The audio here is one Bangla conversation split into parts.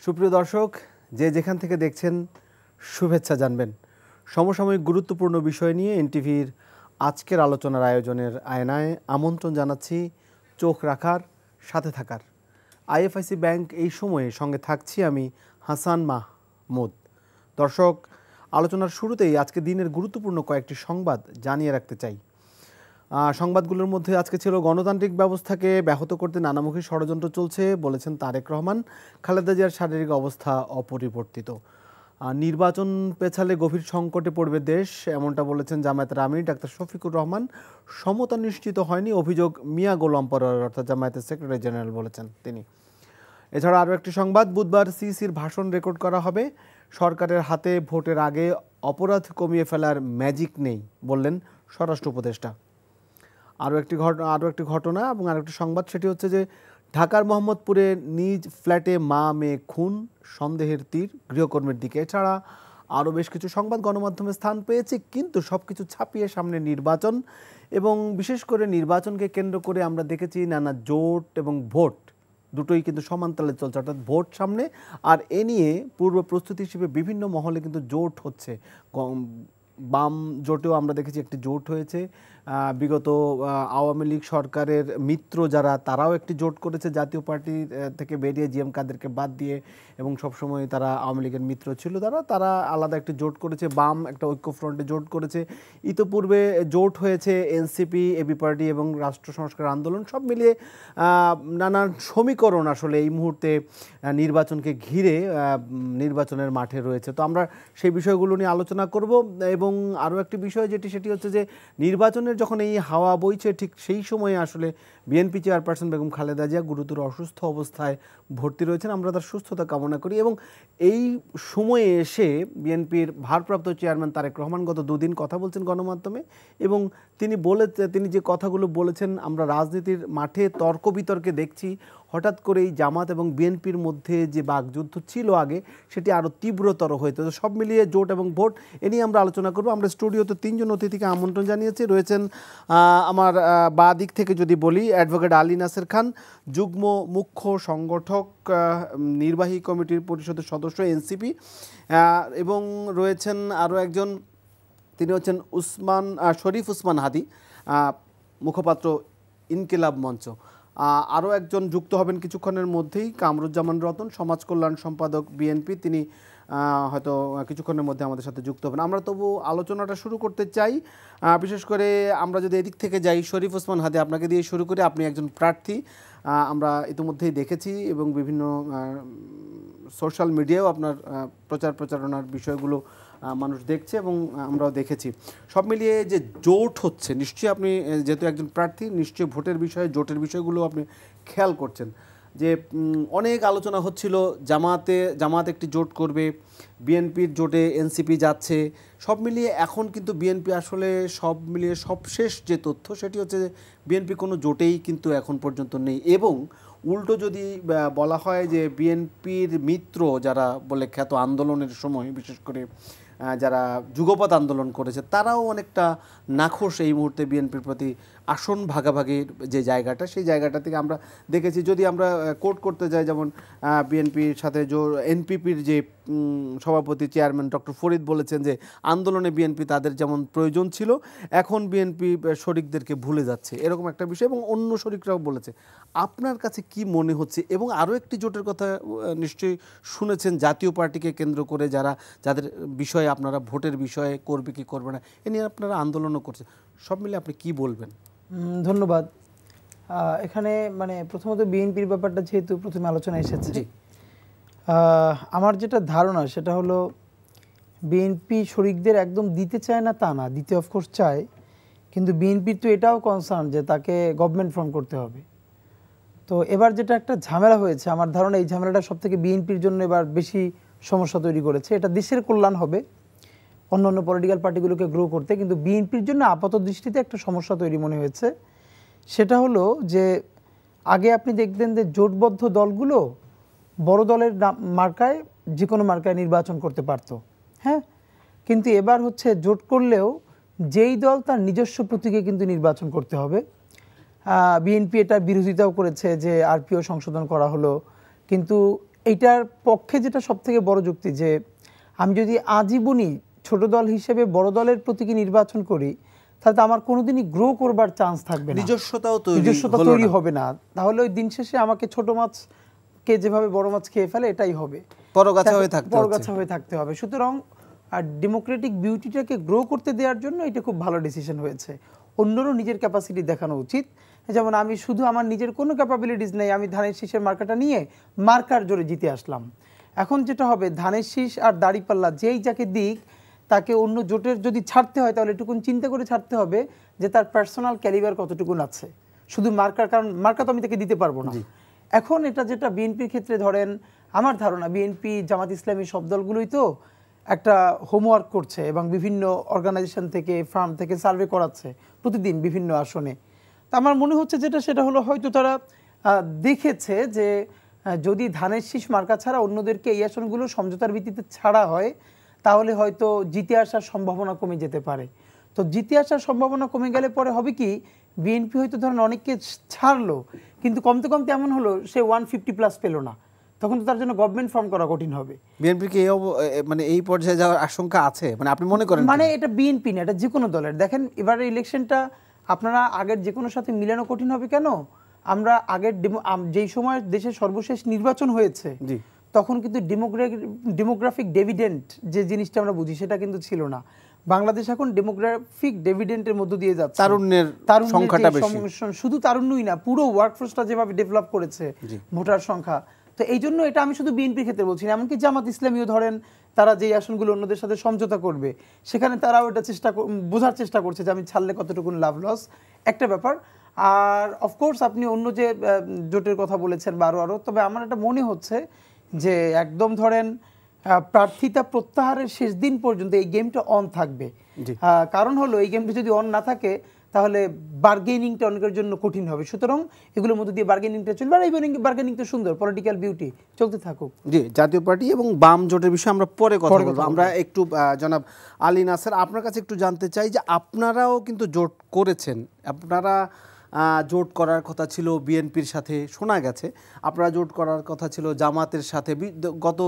সুপ্রিয় দর্শক, যে যেখান থেকে দেখছেন শুভেচ্ছা জানবেন। সমসাময়িক গুরুত্বপূর্ণ বিষয় নিয়ে এনটিভির আজকের আলোচনার আয়োজনের আয়নায় আমন্ত্রণ জানাচ্ছি চোখ রাখার, সাথে থাকার। আইএফআইসি ব্যাংক এই সময়ে সঙ্গে থাকছি আমি হাসান মাহমুদ। দর্শক, আলোচনার শুরুতেই আজকে দিনের গুরুত্বপূর্ণ কয়েকটি সংবাদ জানিয়ে রাখতে চাই। সংবাদগুলোর মধ্যে আজকে ছিল গণতান্ত্রিক ব্যবস্থাকে ব্যাহত করতে নানামুখী ষড়যন্ত্র চলছে বলেছেন তারেক রহমান। খালেদা জিয়ার শারীরিক অবস্থা অপরিবর্তিত। নির্বাচন পেছালে গভীর সংকটে পড়বে দেশ, এমনটা বলেছেন জামায়াতের আমির ডাক্তার শফিকুর রহমান। সমতা নিশ্চিত হয়নি, অভিযোগ মিয়া গোলাম পরোয়ার অর্থাৎ জামায়াতের সেক্রেটারি জেনারেল বলেছেন তিনি। এছাড়া আরও একটি সংবাদ, বুধবার সিইসির ভাষণ রেকর্ড করা হবে। সরকারের হাতে ভোটের আগে অপরাধ কমিয়ে ফেলার ম্যাজিক নেই বললেন স্বরাষ্ট্র উপদেষ্টা। আরও একটি ঘটনা এবং আরেকটি সংবাদ, সেটি হচ্ছে যে ঢাকার মোহাম্মদপুরে নিজ ফ্ল্যাটে মা মেয়ে খুন, সন্দেহের তীর গৃহকর্মীর দিকে। এছাড়া আরও বেশ কিছু সংবাদ গণমাধ্যমে স্থান পেয়েছে, কিন্তু সব কিছু ছাপিয়ে সামনে নির্বাচন, এবং বিশেষ করে নির্বাচনকে কেন্দ্র করে আমরা দেখেছি নানা জোট এবং ভোট দুটোই কিন্তু সমানতালে চলছে, অর্থাৎ ভোট সামনে, আর এ নিয়ে পূর্ব প্রস্তুতি হিসেবে বিভিন্ন মহলে কিন্তু জোট হচ্ছে। বাম জোটেও আমরা দেখেছি একটি জোট হয়েছে। বিগত আওয়ামী লীগ সরকারের মিত্র যারা, তারাও একটি জোট করেছে জাতীয় পার্টি থেকে বেরিয়ে জিএম কাদেরকে বাদ দিয়ে, এবং সবসময় তারা আওয়ামী লীগের মিত্র ছিল, তারা আলাদা একটি জোট করেছে। বাম একটা ঐক্যফ্রন্টে জোট করেছে। ইতোপূর্বে জোট হয়েছে এনসিপি, এবি পার্টি এবং রাষ্ট্র সংস্কার আন্দোলন। সব মিলিয়ে নানান সমীকরণ আসলে এই মুহূর্তে নির্বাচনকে ঘিরে নির্বাচনের মাঠে রয়েছে। তো আমরা সেই বিষয়গুলো নিয়ে আলোচনা করব। এবং আরও একটি বিষয় সেটি হচ্ছে যে নির্বাচনের যখন এই হাওয়া বইছে, ঠিক সেই সময়ে আসলে বিএনপি চেয়ারপারসন বেগম খালেদা জিয়া গুরুতর অসুস্থ অবস্থায় ভর্তি রয়েছেন। আমরা তার সুস্থতা কামনা করি। এবং এই সময়ে এসে বিএনপির ভারপ্রাপ্ত চেয়ারম্যান তারেক রহমান গত দুদিন কথা বলছেন গণমাধ্যমে, এবং তিনি যে কথাগুলো বলেছেন, আমরা রাজনীতির মাঠে তর্ক বিতর্কে দেখছি হঠাৎ করেই জামাত এবং বিএনপির মধ্যে যে বাকযুদ্ধ ছিল আগে, সেটি আরও তীব্রতর হয়েছে। তো সব মিলিয়ে জোট এবং ভোট, এ নিয়ে আমরা আলোচনা করব। আমরা স্টুডিওতে তিনজন অতিথিকে আমন্ত্রণ জানিয়েছি। রয়েছেন আমার বাঁ দিক থেকে যদি বলি, অ্যাডভোকেট আলী নাসের খান, যুগ্ম মুখ্য সংগঠক, নির্বাহী কমিটির পরিষদের সদস্য এনসিপি, এবং রয়েছেন আরও একজন, তিনি হচ্ছেন শরীফ উসমান হাদি, মুখপাত্র ইনকিলাব মঞ্চ। আরও একজন যুক্ত হবেন কিছুক্ষণের মধ্যেই, কামরুজ্জামান রতন, সমাজ কল্যাণ সম্পাদক বিএনপি, তিনি হয়তো কিছুক্ষণের মধ্যে আমাদের সাথে যুক্ত হবেন। আমরা তবু আলোচনাটা শুরু করতে চাই। বিশেষ করে আমরা যদি এদিক থেকে যাই, শরীফ উসমান হাদি, আপনাকে দিয়ে শুরু করি। আপনি একজন প্রার্থী, আমরা ইতিমধ্যেই দেখেছি, এবং বিভিন্ন সোশ্যাল মিডিয়াও আপনার প্রচারণার বিষয়গুলো মানুষ দেখছে এবং আমরাও দেখেছি। সব মিলিয়ে যে জোট হচ্ছে, নিশ্চয়ই আপনি যেহেতু একজন প্রার্থী, নিশ্চয়ই ভোটের বিষয়ে, জোটের বিষয়গুলো আপনি খেয়াল করছেন। যে অনেক আলোচনা হচ্ছিল জামাত একটি জোট করবে, বিএনপির জোটে এনসিপি যাচ্ছে। সব মিলিয়ে এখন কিন্তু বিএনপি আসলে সব মিলিয়ে সবশেষ যে তথ্য, সেটি হচ্ছে যে বিএনপি কোনো জোটেই কিন্তু এখন পর্যন্ত নেই। এবং উল্টো যদি বলা হয় যে বিএনপির মিত্র যারা বলে খ্যাত আন্দোলনের সময়, বিশেষ করে যারা যুগপৎ আন্দোলন করেছে, তারাও অনেকটা নাখোশ এই মুহূর্তে বিএনপির প্রতি আসন ভাগাভাগির যে জায়গাটা, সেই জায়গাটা থেকে আমরা দেখেছি। যদি আমরা কোট করতে যাই, যেমন বিএনপির সাথে এনপিপির যে সভাপতি চেয়ারম্যান ডক্টর ফরিদ বলেছেন যে আন্দোলনে বিএনপি তাদের যেমন প্রয়োজন ছিল, এখন বিএনপি শরিকদেরকে ভুলে যাচ্ছে, এরকম একটা বিষয়, এবং অন্য শরিকরাও বলেছে। আপনার কাছে কি মনে হচ্ছে? এবং আরও একটি জোটের কথা নিশ্চয়ই শুনেছেন, জাতীয় পার্টিকে কেন্দ্র করে যাদের বিষয়ে আপনারা ভোটের বিষয়ে করবে কি করবে না, এ নিয়ে আপনারা আন্দোলনও করছে। সব মিলে আপনি কি বলবেন? ধন্যবাদ। এখানে প্রথমত বিএনপির ব্যাপারটা যেহেতু প্রথমে আলোচনা এসেছে, আমার যেটা ধারণা সেটা হলো বিএনপি শরিকদের একদম দিতে চায় না তা না, দিতে অফকোর্স চায়, কিন্তু বিএনপির তো এটাও কনসার্ন যে তাকে গভর্নমেন্ট ফর্ম করতে হবে। তো এবার যেটা একটা ঝামেলা হয়েছে, আমার ধারণা এই ঝামেলাটা সবথেকে বিএনপির জন্য এবার বেশি সমস্যা তৈরি করেছে। এটা দেশের কল্যাণ হবে অন্যান্য পলিটিক্যাল পার্টিগুলোকে গ্রো করতে, কিন্তু বিএনপির জন্য আপাত দৃষ্টিতে একটা সমস্যা তৈরি মনে হয়েছে। সেটা হলো যে আগে আপনি দেখতেন যে জোটবদ্ধ দলগুলো বড় দলের মার্কায়, যে কোনো মার্কায় নির্বাচন করতে পারত, হ্যাঁ, কিন্তু এবার হচ্ছে জোট করলেও যেই দল তার নিজস্ব প্রতীকে কিন্তু নির্বাচন করতে হবে। বিএনপি এটার বিরোধিতাও করেছে যে আরপিও সংশোধন করা হলো, কিন্তু এইটার পক্ষে যেটা সবথেকে বড় যুক্তি যে আমি যদি আজীবনই ছোট দল হিসেবে বড় দলের প্রতীকী নির্বাচন করি তাহলে তো আমার কোনোদিনই গ্রো করবার চান্স থাকবে না, নিজস্বতা তৈরি হবে না। তাহলে ওই দিন শেষে আমাকে ছোট মাছকে যেভাবে বড় মাছ খেয়ে ফেলে এটাই হবে, পরগাছা হয়ে থাকতে হবে। সুতরাং আর ডেমোক্রেটিক বিউটিটাকে গ্রো করতে দেওয়ার জন্য এটা খুব ভালো ডিসিশন হয়েছে। অন্যরও নিজের ক্যাপাসিটি দেখানো উচিত। যেমন আমি শুধু আমার নিজের কোনো ক্যাপাবিলিটিস নেই, আমি ধানের শীষের মার্কাটা নিয়ে মার্কার জোরে জিতে আসলাম। এখন যেটা হবে ধানের শীষ আর দাঁড়িপাল্লা যেই যাকে দিক তাকে অন্য জোটের যদি ছাড়তে হয় তাহলে এটুকুন চিন্তা করে ছাড়তে হবে যে তার পার্সোনাল ক্যালিবার কতটুকুন আছে, শুধু মার্কার, কারণ মার্কা তো আমি তাকে দিতে পারবো না। এখন এটা যেটা বিএনপির ক্ষেত্রে ধরেন আমার ধারণা বিএনপি জামাত ইসলামী সব দলগুলোই তো একটা হোমওয়ার্ক করছে এবং বিভিন্ন অর্গানাইজেশন থেকে ফার্ম থেকে সার্ভে করাচ্ছে প্রতিদিন বিভিন্ন আসনে। তা আমার মনে হচ্ছে যেটা সেটা হলো হয়তো তারা দেখেছে যে যদি ধানের শীষ মার্কা ছাড়া অন্যদেরকে এই আসনগুলো সমঝোতার ভিত্তিতে ছাড়া হয় তাহলে হয়তো জিতে আসার সম্ভাবনা কমে যেতে পারে। তো জিতে আসার সম্ভাবনা কমে গেলে পরে হবে কি বিএনপি হয়তো ধরেন অনেককে ছাড়লো কিন্তু কমতে কমতে এমন হলো সে 150+ পেল না, তখন তো তার জন্য গভর্নমেন্ট ফর্ম করা কঠিন হবে। বিএনপি কি মানে এই পর্যায়ে যাওয়ার আশঙ্কা আছে, মানে আপনি মনে করেন? মানে এটা বিএনপি না, এটা যে কোনো দলের। দেখেন এবারে ইলেকশনটা আপনারা আগের যে কোনো সাথে মিলানো কঠিন হবে কেন, আমরা আগের যেই সময় দেশের সর্বশেষ নির্বাচন হয়েছে তখন কিন্তু ডেমোগ্রাফিক ডেভিডেন্ট যে জিনিসটা আমরা বুঝি সেটা কিন্তু ছিল না। বাংলাদেশ এখন ডেমোগ্রাফিক ডেভিডেন্টের মধ্য দিয়ে যাচ্ছে। তারুণ্যের সংখ্যাটা বেশি, শুধু তারুণ্যই না, পুরো ওয়ার্কফোর্সটা যেভাবে ডেভেলপ করেছে ভোটার সংখ্যা। তো এই জন্য এটা আমি শুধু বিএনপির ক্ষেত্রে বলছি না, এমনকি জামাত ইসলামীও ধরেন তারা যেই আসনগুলো অন্যদের সাথে সমঝোতা করবে সেখানে তারাও এটা বোঝার চেষ্টা করছে যে আমি ছাড়লে কতটুকু লাভ লস একটা ব্যাপার। আর অফকোর্স আপনি অন্য যে জোটের কথা বলেছেন বা আরও, তবে আমার এটা মনে হচ্ছে যে একদম ধরেন প্রার্থিতা প্রত্যাহারের শেষ দিন পর্যন্ত এই গেমটা অন থাকবে। কারণ হলো এই গেমটা যদি অন না থাকে তাহলে বার্গেনিংটা অনেকের জন্য কঠিন হবে। সুতরাং এগুলোর মধ্যে দিয়ে বার্গেনিংটা চলবে, আর এই বার্গেনিং তো সুন্দর, পলিটিক্যাল বিউটি চলতে থাকুক। জি, জাতীয় পার্টি এবং বাম জোটের বিষয়ে আমরা পরে কথা বলবো। আমরা একটু জনাব আলী নাসের আপনার কাছে একটু জানতে চাই যে আপনারাও কিন্তু জোট করেছেন, আপনারা জোট করার কথা ছিল বিএনপির সাথে, শোনা গেছে আপনারা জোট করার কথা ছিল জামাতের সাথে। গত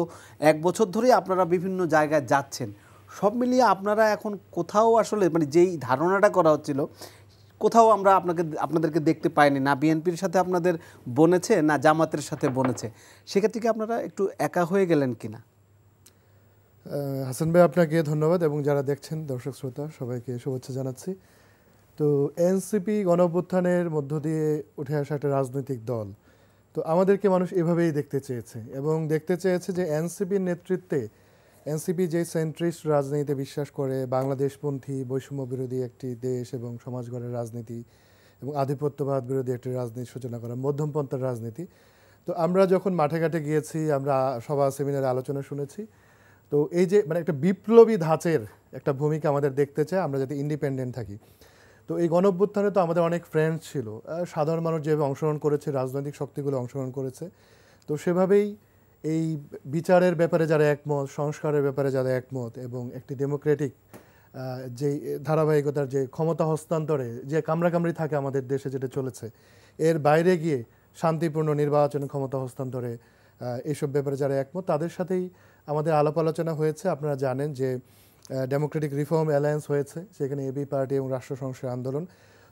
1 বছর ধরেই আপনারা বিভিন্ন জায়গায় যাচ্ছেন, সব মিলিয়ে আপনারা এখন কোথাও আসলে মানে যেই ধারণাটা করা হচ্ছিল কোথাও আমরা আপনাদেরকে দেখতে পাইনি, না বিএনপির সাথে আপনাদের বনেছে না জামাতের সাথে বনেছে। সেক্ষেত্রে কি আপনারা একটু একা হয়ে গেলেন কিনা? হাসান ভাই আপনাকে ধন্যবাদ এবং যারা দেখছেন দর্শক শ্রোতা সবাইকে শুভেচ্ছা জানাচ্ছি। তো এনসিপি গণঅভ্যুত্থানের মধ্য দিয়ে উঠে আসা একটা রাজনৈতিক দল, তো আমাদেরকে মানুষ এভাবেই দেখতে চেয়েছে এবং দেখতে চেয়েছে যে এনসিপির নেতৃত্বে এনসিপি যে সেন্ট্রিস্ট রাজনীতিতে বিশ্বাস করে, বাংলাদেশপন্থী বৈষম্য বিরোধী একটি দেশ এবং সমাজ গড়ের রাজনীতি এবং আধিপত্যবাদ বিরোধী একটি রাজনীতি সূচনা করা, মধ্যমপন্থার রাজনীতি। তো আমরা যখন মাঠে ঘাটে গিয়েছি, আমরা সভা সেমিনারে আলোচনা শুনেছি, তো এই যে মানে একটা বিপ্লবী ধাঁচের একটা ভূমিকা আমাদের দেখতে চায়, আমরা যাতে ইন্ডিপেন্ডেন্ট থাকি। তো এই গণঅভ্যুত্থানে তো আমাদের অনেক ফ্রেন্ডস ছিল, সাধারণ মানুষ যেভাবে অংশগ্রহণ করেছে, রাজনৈতিক শক্তিগুলো অংশগ্রহণ করেছে, তো সেভাবেই এই বিচারের ব্যাপারে যারা একমত, সংস্কারের ব্যাপারে যারা একমত এবং একটি ডেমোক্রেটিক যে ধারাবাহিকতার যে ক্ষমতা হস্তান্তরে যে কামড়াকামড়ি থাকে আমাদের দেশে যেটা চলেছে, এর বাইরে গিয়ে শান্তিপূর্ণ নির্বাচনে ক্ষমতা হস্তান্তরে এইসব ব্যাপারে যারা একমত তাদের সাথেই আমাদের আলাপ আলোচনা হয়েছে। আপনারা জানেন যে ডেমোক্রেটিক রিফর্ম অ্যালায়েন্স হয়েছে, সেখানে এবি পার্টি এবং রাষ্ট্র সংস্কার আন্দোলন,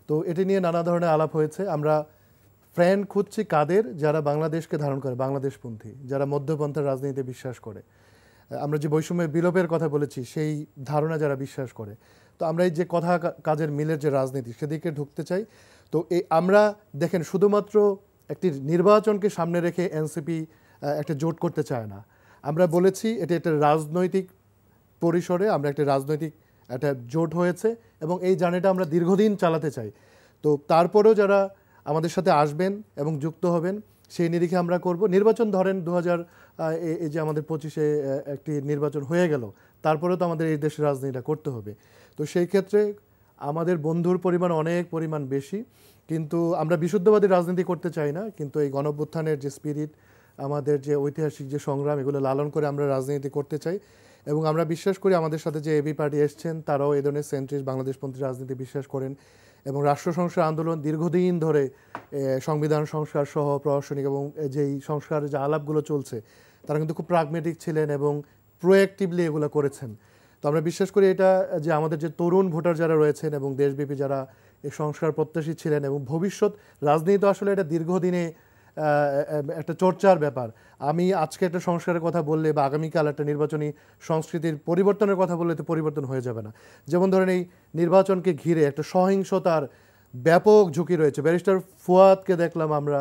তো এটি নিয়ে নানা ধরনের আলাপ হয়েছে। আমরা ফ্রেন্ড খুঁজছি কাদের, যারা বাংলাদেশকে ধারণ করে, বাংলাদেশপন্থী, যারা মধ্যপন্থার রাজনীতিতে বিশ্বাস করে, আমরা যে বৈষম্যের বিলোপের কথা বলেছি সেই ধারণা যারা বিশ্বাস করে। তো আমরা এই যে কথা কাজের মিলের যে রাজনীতি সেদিকে ঢুকতে চাই। তো আমরা দেখেন শুধুমাত্র একটি নির্বাচনকে সামনে রেখে এনসিপি একটা জোট করতে চায় না। আমরা বলেছি এটি একটা রাজনৈতিক পরিসরে আমরা একটা রাজনৈতিক একটা জোট হয়েছে এবং এই জার্নিটা আমরা দীর্ঘদিন চালাতে চাই। তো তারপরেও যারা আমাদের সাথে আসবেন এবং যুক্ত হবেন সেই নিরিখে আমরা করব। নির্বাচন ধরেন 2000 এই যে আমাদের 25-এ একটি নির্বাচন হয়ে গেল, তারপরেও তো আমাদের এই দেশের রাজনীতিটা করতে হবে। তো সেই ক্ষেত্রে আমাদের বন্ধুর পরিমাণ অনেক পরিমাণ বেশি, কিন্তু আমরা বিশুদ্ধবাদী রাজনীতি করতে চাই না, কিন্তু এই গণঅভ্যুত্থানের যে স্পিরিট, আমাদের যে ঐতিহাসিক যে সংগ্রাম, এগুলো লালন করে আমরা রাজনীতি করতে চাই। এবং আমরা বিশ্বাস করি আমাদের সাথে যে এবি পার্টি এসছেন তারাও এই ধরনের সেন্ট্রিস্ট বাংলাদেশপন্থী রাজনীতি বিশ্বাস করেন এবং রাষ্ট্র সংস্কার আন্দোলন দীর্ঘদিন ধরে সংবিধান সংস্কার সহ প্রশাসনিক এবং যেই সংস্কারের যে আলাপগুলো চলছে তারা কিন্তু খুব প্রাগমেটিক ছিলেন এবং প্রোঅ্যাক্টিভলি এগুলো করেছেন। তো আমরা বিশ্বাস করি এটা যে আমাদের যে তরুণ ভোটার যারা রয়েছেন এবং দেশব্যাপী যারা এই সংস্কার প্রত্যাশী ছিলেন এবং ভবিষ্যৎ রাজনীতি তো আসলে এটা দীর্ঘদিনে একটা চর্চার ব্যাপার। আমি আজকে একটা সংস্কারের কথা বললে বা আগামীকাল একটা নির্বাচনী সংস্কৃতির পরিবর্তনের কথা বললে তো পরিবর্তন হয়ে যাবে না। যেমন ধরেন এই নির্বাচনকে ঘিরে একটা সহিংসতার ব্যাপক ঝুঁকি রয়েছে। ব্যারিস্টার ফুয়াদকে দেখলাম আমরা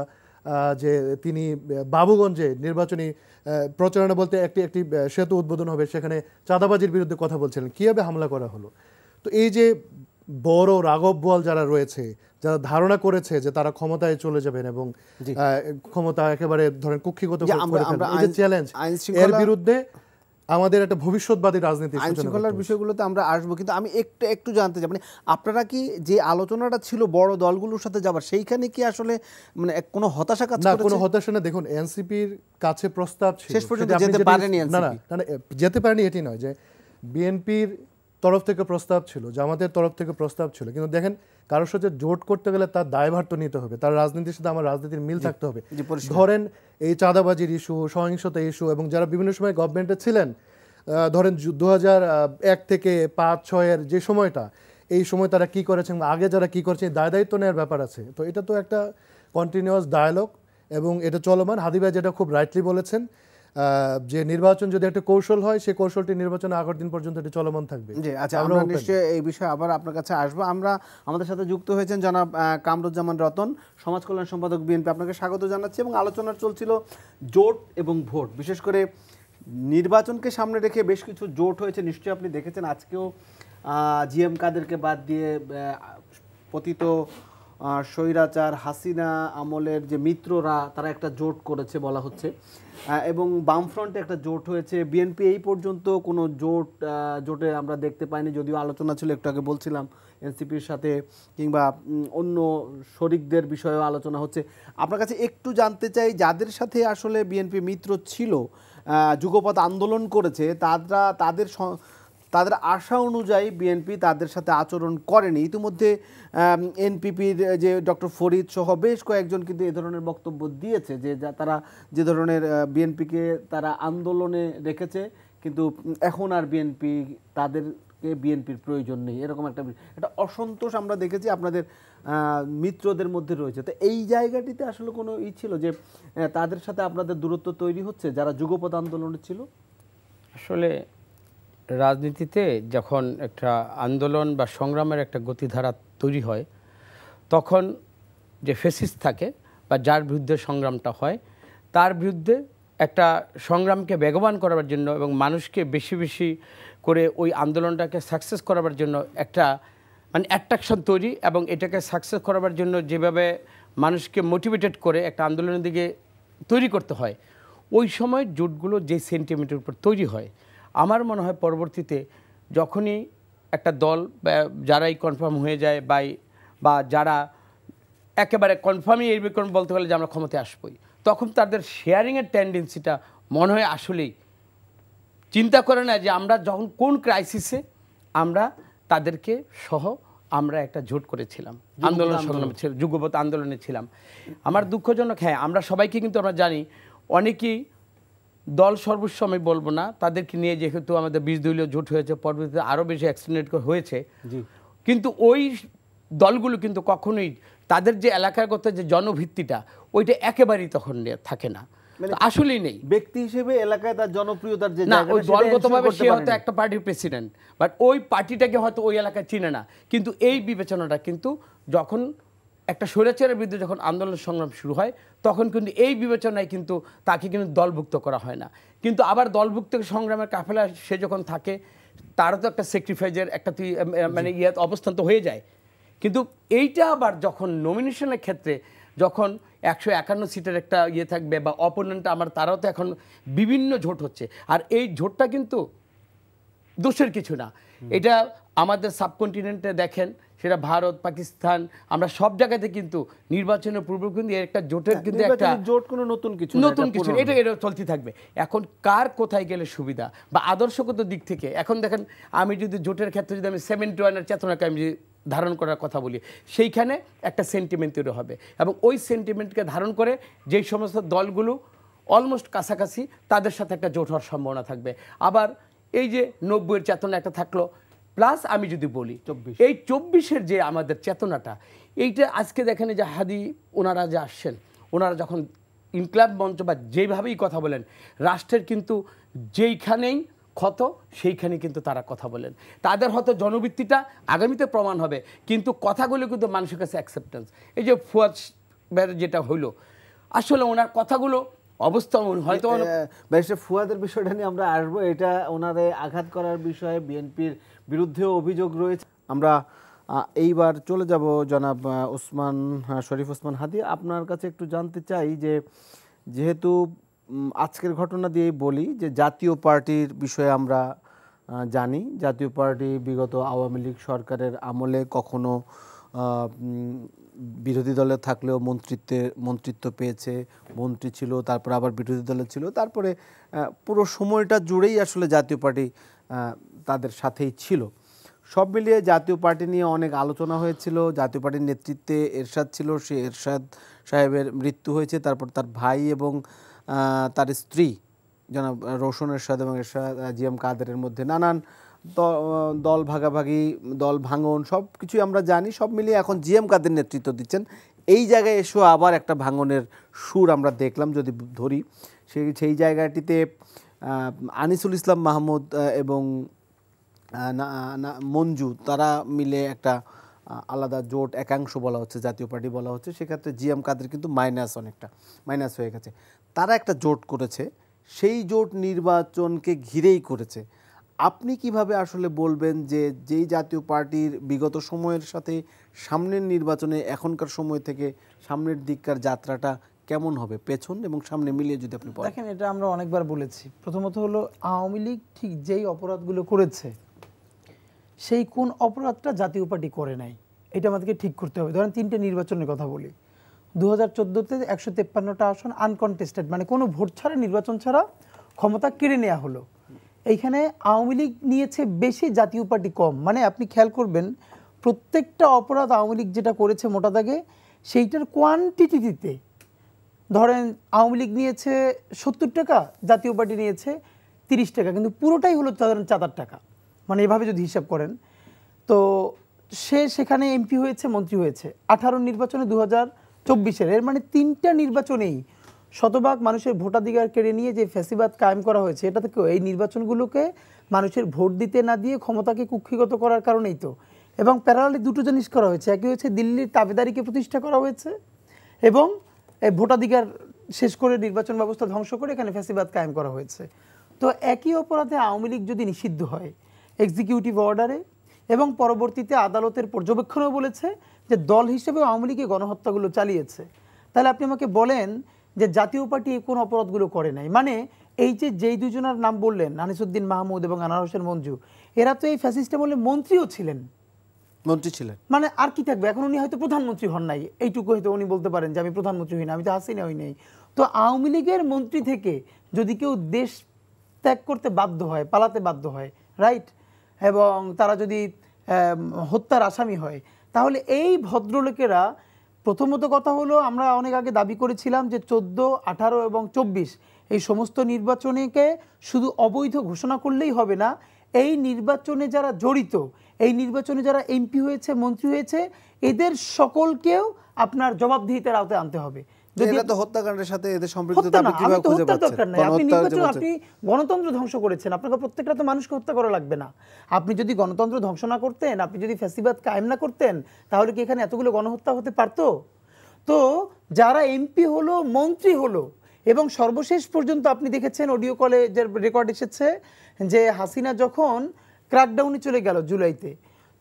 যে তিনি বাবুগঞ্জে নির্বাচনী প্রচারণা বলতে একটি সেতু উদ্বোধন হবে, সেখানে চাঁদাবাজির বিরুদ্ধে কথা বলছিলেন, কীভাবে হামলা করা হলো। তো এই যে বড় রাঘব বোয়াল যারা রয়েছে, যারা ধারণা করেছে যে তারা ক্ষমতায় চলে যাবেন এবং ক্ষমতা একেবারে ধরেন কুক্ষিগত চ্যালেঞ্জ, এর বিরুদ্ধে আমাদের একটা ভবিষ্যৎবাদী রাজনীতি আইন শৃঙ্খলার বিষয়গুলোতে আমরা আসবো, কিন্তু আমি একটু জানতে চাই মানে আপনারা কি যে আলোচনাটা ছিল বড় দলগুলোর সাথে যাবার, সেইখানে কি আসলে মানে কোনো হতাশা কাজ করেছে? না, কোনো হতাশা না। দেখুন, এনসিপির কাছে প্রস্তাব ছিল, শেষ পর্যন্ত যেতে পারেনি। না, যেতে পারেনি এটি নয়, যে বিএনপির তরফ থেকে প্রস্তাব ছিল, জামাতের তরফ থেকে প্রস্তাব ছিল, কিন্তু দেখেন কারোর সাথে জোট করতে গেলে তার দায়ভার তো নিতে হবে, তার রাজনীতির সাথে আমার রাজনীতির মিল থাকতে হবে। ধরেন এই চাঁদাবাজির ইস্যু, সহিংসতা ইস্যু, এবং যারা বিভিন্ন সময় গভর্নমেন্টে ছিলেন, ধরেন 2001 থেকে 5-6 যে সময়টা, এই সময় তারা কি করেছেন, আগে যারা কি করেছেন, দায়িত্ব নেওয়ার ব্যাপার আছে। তো এটা তো একটা কন্টিনিউয়াস ডায়ালগ এবং এটা চলমান। হাদি ভাই যেটা খুব রাইটলি বলেছেন যে নির্বাচন যদি একটা কৌশল হয়, সেই কৌশলটি নির্বাচনের আগের দিন পর্যন্ত এটি চলমান থাকবে। জি, আচ্ছা, আমরা নিশ্চয়ই এই বিষয়ে আবার আপনার কাছে আসবো। আমাদের সাথে যুক্ত হয়েছেন জনাব কামরুজ্জামান রতন, সমাজ কল্যাণ সম্পাদক বিএনপি। আপনাকে স্বাগত জানাচ্ছি। এবং আলোচনা চলছিল জোট এবং ভোট, বিশেষ করে নির্বাচনকে সামনে রেখে বেশ কিছু জোট হয়েছে, নিশ্চয়ই আপনি দেখেছেন। আজকেও জিএম কাদেরকে বাদ দিয়ে পতিত স্বৈরাচার হাসিনা আমলের যে মিত্ররা, তারা একটা জোট করেছে বলা হচ্ছে, এবং বামফ্রন্টে একটা জোট হয়েছে। বিএনপি এই পর্যন্ত কোনো জোটে আমরা দেখতে পাইনি, যদিও আলোচনা ছিল, একটু আগে বলছিলাম এনসিপির সাথে কিংবা অন্য শরিকদের বিষয়েও আলোচনা হচ্ছে। আপনার কাছে একটু জানতে চাই, যাদের সাথে আসলে বিএনপি মিত্র ছিল, যুগপৎ আন্দোলন করেছে, তাদের আশা অনুযায়ী বিএনপি তাদের সাথে আচরণ করেনি। ইতিমধ্যে এনপিপির যে ডক্টর ফরিদ সহ বেশ কয়েকজন কিন্তু এ ধরনের বক্তব্য দিয়েছে যে তারা যে ধরনের বিএনপিকে তারা আন্দোলনে রেখেছে, কিন্তু এখন আর তাদেরকে বিএনপির প্রয়োজন নেই, এরকম একটা অসন্তোষ আমরা দেখেছি আপনাদের মিত্রদের মধ্যে রয়েছে। তো এই জায়গাটিতে আসলে কোনো ছিল যে তাদের সাথে আপনাদের দূরত্ব তৈরি হচ্ছে, যারা যুগপৎ আন্দোলনে ছিল? আসলে রাজনীতিতে যখন একটা আন্দোলন বা সংগ্রামের একটা গতিধারা তৈরি হয়, তখন যে ফেসিস্ট থাকে বা যার বিরুদ্ধে সংগ্রামটা হয়, তার বিরুদ্ধে একটা সংগ্রামকে বেগবান করার জন্য এবং মানুষকে বেশি বেশি করে ওই আন্দোলনটাকে সাকসেস করাবার জন্য একটা মানে অ্যাট্রাকশন তৈরি, এবং এটাকে সাকসেস করাবার জন্য যেভাবে মানুষকে মোটিভেটেড করে একটা আন্দোলনের দিকে তৈরি করতে হয়, ওই সময় জোটগুলো যে সেন্টিমেন্টের উপর তৈরি হয়, আমার মনে হয় পরবর্তীতে যখনই একটা দল যারাই কনফার্ম হয়ে যায় বা যারা একেবারে কনফার্মই এই বিক্রম বলতে গেলে যে আমরা ক্ষমতায় আসবই, তখন তাদের শেয়ারিংয়ের টেন্ডেন্সিটা মনে হয় আসলেই চিন্তা করে না যে আমরা যখন কোন ক্রাইসিসে আমরা তাদেরকে সহ আমরা একটা জোট করেছিলাম, আন্দোলন সংগ্রামে ছিল, যুগপৎ আন্দোলনে ছিলাম। আমার দুঃখজনক, হ্যাঁ, আমরা সবাইকে কিন্তু আমরা জানি অনেকেই দল সর্বস্ব আমি বলবো না, তাদেরকে নিয়ে যেহেতু আমাদের 20 দলীয় জোট হয়েছে, পরবর্তীতে আরও বেশি এক্সটেন্ডেড হয়েছে, কিন্তু ওই দলগুলো কিন্তু কখনোই তাদের যে এলাকাগত যে জনভিত্তিটা ওইটা একেবারেই তখন থাকে না, আসলেই নেই। ব্যক্তি হিসেবে এলাকায় তার জনপ্রিয়তার যে না, ওই দলগতভাবে সে হয়তো একটা পার্টির প্রেসিডেন্ট, বাট ওই পার্টিটাকে হয়তো ওই এলাকায় চিনে না। কিন্তু এই বিবেচনাটা কিন্তু যখন একটা স্বৈরাচারের বিরুদ্ধে যখন আন্দোলন সংগ্রাম শুরু হয়, তখন কিন্তু এই বিবেচনায় কিন্তু তাকে কিন্তু দলভুক্ত করা হয় না। কিন্তু আবার দলভুক্ত সংগ্রামের কাফেলা সে যখন থাকে, তারও তো একটা স্যাক্রিফাইসের একটা মানে অবস্থান তো হয়ে যায়। কিন্তু এইটা আবার যখন নমিনেশনের ক্ষেত্রে যখন 151 সিটের একটা থাকবে বা অপোনেন্ট আমার, তারাও তো এখন বিভিন্ন জোট হচ্ছে, আর এই জোটটা কিন্তু দোষের কিছু না। এটা আমাদের সাবকন্টিনেন্টে দেখেন, সেটা ভারত, পাকিস্তান, আমরা সব জায়গাতে কিন্তু নির্বাচনের পূর্বে কিন্তু একটা জোটের কিন্তু একটা জোট কোনো নতুন কিছু এটা চলতে থাকবে। এখন কার কোথায় গেলে সুবিধা বা আদর্শগত দিক থেকে, এখন দেখেন আমি যদি জোটের ক্ষেত্রে যদি আমি 71-এর চেতনাকে আমি ধারণ করার কথা বলি, সেইখানে একটা সেন্টিমেন্ট তৈরি হবে, এবং ওই সেন্টিমেন্টকে ধারণ করে যেই সমস্ত দলগুলো অলমোস্ট কাছাকাছি তাদের সাথে একটা জোট হওয়ার সম্ভাবনা থাকবে। আবার এই যে 90-এর চেতনা একটা থাকলো, প্লাস আমি যদি বলি 24 এই 24-এর যে আমাদের চেতনাটা, এইটা আজকে দেখেন যে হাদি ওনারা যে আসছেন, ওনারা যখন ইনকলাব মঞ্চ বা যেভাবেই কথা বলেন, রাষ্ট্রের কিন্তু যেইখানেই ক্ষত সেইখানে কিন্তু তারা কথা বলেন। তাদের হয়তো জনবৃত্তিটা আগামীতে প্রমাণ হবে, কিন্তু কথাগুলো কিন্তু মানুষের কাছে অ্যাকসেপ্টেন্স। এই যে ফুয়াদ যেটা হইলো, আসলে ওনার কথাগুলো অবস্থা হয়তো ব্যারিস্টার ফুয়াদের বিষয়টা নিয়ে আমরা আসবো, এটা ওনারে আঘাত করার বিষয়ে বিএনপির বিরুদ্ধেও অভিযোগ রয়েছে। আমরা এইবার চলে যাব জনাব ওসমান শরীফ ওসমান হাদি, আপনার কাছে একটু জানতে চাই যে যেহেতু আজকের ঘটনা দিয়েই বলি যে জাতীয় পার্টির বিষয়ে আমরা জানি, জাতীয় পার্টি বিগত আওয়ামী লীগ সরকারের আমলে কখনো বিরোধী দলে থাকলেও মন্ত্রিত্ব পেয়েছে, মন্ত্রী ছিল, তারপর আবার বিরোধী দলে ছিল, তারপরে পুরো সময়টা জুড়েই আসলে জাতীয় পার্টি তাদের সাথেই ছিল। সব মিলিয়ে জাতীয় পার্টি নিয়ে অনেক আলোচনা হয়েছিল। জাতীয় পার্টির নেতৃত্বে এরশাদ ছিল, সে এরশাদ সাহেবের মৃত্যু হয়েছে, তারপর তার ভাই এবং তার স্ত্রী জনাব রওশন এরশাদ এবং এরশাদ জিএম কাদেরের মধ্যে নানান দল ভাগাভাগি, দল ভাঙন, সব কিছুই আমরা জানি। সব মিলিয়ে এখন জিএম কাদের নেতৃত্ব দিচ্ছেন। এই জায়গায় এসেও আবার একটা ভাঙনের সুর আমরা দেখলাম যদি ধরি। সেই জায়গাটিতে আনিসুল ইসলাম মাহমুদ এবং মঞ্জু তারা মিলে একটা আলাদা জোট একাংশ বলা হচ্ছে, জাতীয় পার্টি বলা হচ্ছে। সেক্ষেত্রে জিএম কাদের কিন্তু অনেকটা মাইনাস হয়ে গেছে। তারা একটা জোট করেছে, সেই জোট নির্বাচনকে ঘিরেই করেছে। আপনি কিভাবে আসলে বলবেন যে যেই জাতীয় পার্টির বিগত সময়ের সাথে সামনের নির্বাচনে এখনকার সময় থেকে সামনের দিককার যাত্রাটা কেমন হবে, পেছন এবং সামনে মিলিয়ে যদি আপনি বলেন? দেখেন, এটা আমরা অনেকবার বলেছি। প্রথমত হলো আওয়ামী লীগ ঠিক যেই অপরাধগুলো করেছে, সেই কোন অপরাধটা জাতীয় পার্টি করে নাই, এটা আমাদেরকে ঠিক করতে হবে। ধরেন 3টে নির্বাচনের কথা বলি। 2014-তে 153টা আসন আনকনটেস্টেড, মানে কোনো ভোট ছাড়া, নির্বাচন ছাড়া ক্ষমতা কেড়ে নেওয়া হলো। এইখানে আওয়ামী লীগ নিয়েছে বেশি, জাতীয় পার্টি কম। মানে আপনি খেয়াল করবেন, প্রত্যেকটা অপরাধ আওয়ামী লীগ যেটা করেছে মোটা দাগে, সেইটার কোয়ান্টিটিতে ধরেন আওয়ামী লীগ নিয়েছে 70 টাকা, জাতীয় পার্টি নিয়েছে 30 টাকা, কিন্তু পুরোটাই হলো ধরেন 4 টাকা। মানে এভাবে যদি হিসাব করেন, তো সে সেখানে এমপি হয়েছে, মন্ত্রী হয়েছে। 18 নির্বাচনে 2024-এর, এর মানে 3টা নির্বাচনেই শতভাগ মানুষের ভোটাধিকার কেড়ে নিয়ে যে ফ্যাসিবাদ কায়েম করা হয়েছে, এটা থেকেও এই নির্বাচনগুলোকে মানুষের ভোট দিতে না দিয়ে ক্ষমতাকে কুক্ষিগত করার কারণেই তো। এবং প্যারালালি দুটো জিনিস করা হয়েছে, একই হচ্ছে দিল্লির তাবেদারিকে প্রতিষ্ঠা করা হয়েছে এবং ভোটাধিকার শেষ করে নির্বাচন ব্যবস্থা ধ্বংস করে এখানে ফ্যাসিবাদ কায়েম করা হয়েছে। তো একই অপরাধে আওয়ামী লীগ যদি নিষিদ্ধ হয় এক্সিকিউটিভ অর্ডারে, এবং পরবর্তীতে আদালতের পর্যবেক্ষণেও বলেছে যে দল হিসেবে আওয়ামী লীগের গণহত্যাগুলো চালিয়েছে, তাহলে আপনি আমাকে বলেন যে জাতীয় পার্টি কোন অপরাধগুলো করে নাই? মানে এই যে যেই দুজনের নাম বললেন, আনিসুদ্দিন মাহমুদ এবং আনোয়ার হোসেন মঞ্জু, এরা তো এই ফ্যাসিস্টে বললে মন্ত্রীও ছিলেন, মন্ত্রী ছিলেন। মানে আর কি থাকবে? এখন উনি হয়তো প্রধানমন্ত্রী হন নাই, এইটুকু হয়তো উনি বলতে পারেন যে আমি প্রধানমন্ত্রী হই না, আমি তো হাসিনা হই নাই। তো আওয়ামী লীগের মন্ত্রী থেকে যদি কেউ দেশ ত্যাগ করতে বাধ্য হয়, পালাতে বাধ্য হয়, রাইট, এবং তারা যদি হত্যার আসামি হয়, তাহলে এই ভদ্রলোকেরা, প্রথমত কথা হলো আমরা অনেক আগে দাবি করেছিলাম যে 14, 18 এবং 24 এই সমস্ত নির্বাচনকে শুধু অবৈধ ঘোষণা করলেই হবে না, এই নির্বাচনে যারা জড়িত, এই নির্বাচনে যারা এমপি হয়েছে, মন্ত্রী হয়েছে, এদের সকলকেও আপনার জবাবদিহিতার আওতায় আনতে হবে। এটা তো হত্যাকাণ্ডের সাথে এদের সম্পৃক্ততা আপনি কিভাবে খুঁজে পাচ্ছেন? আপনি গণতন্ত্র ধ্বংস করেছেন, আপনাকে প্রত্যেকটা তো মানুষকে হত্যা করা লাগবে না। আপনি যদি গণতন্ত্র ধ্বংস না করতেন, আপনি যদি ফ্যাসিবাদ কায়েম না করতেন, তাহলে কি এখানে এতগুলো গণহত্যা হতে পারতো? তো যারা এমপি হলো, মন্ত্রী হলো, এবং সর্বশেষ পর্যন্ত আপনি দেখেছেন অডিও কলে যে রেকর্ড এসেছে যে হাসিনা যখন ক্র্যাকডাউনে চলে গেল জুলাইতে,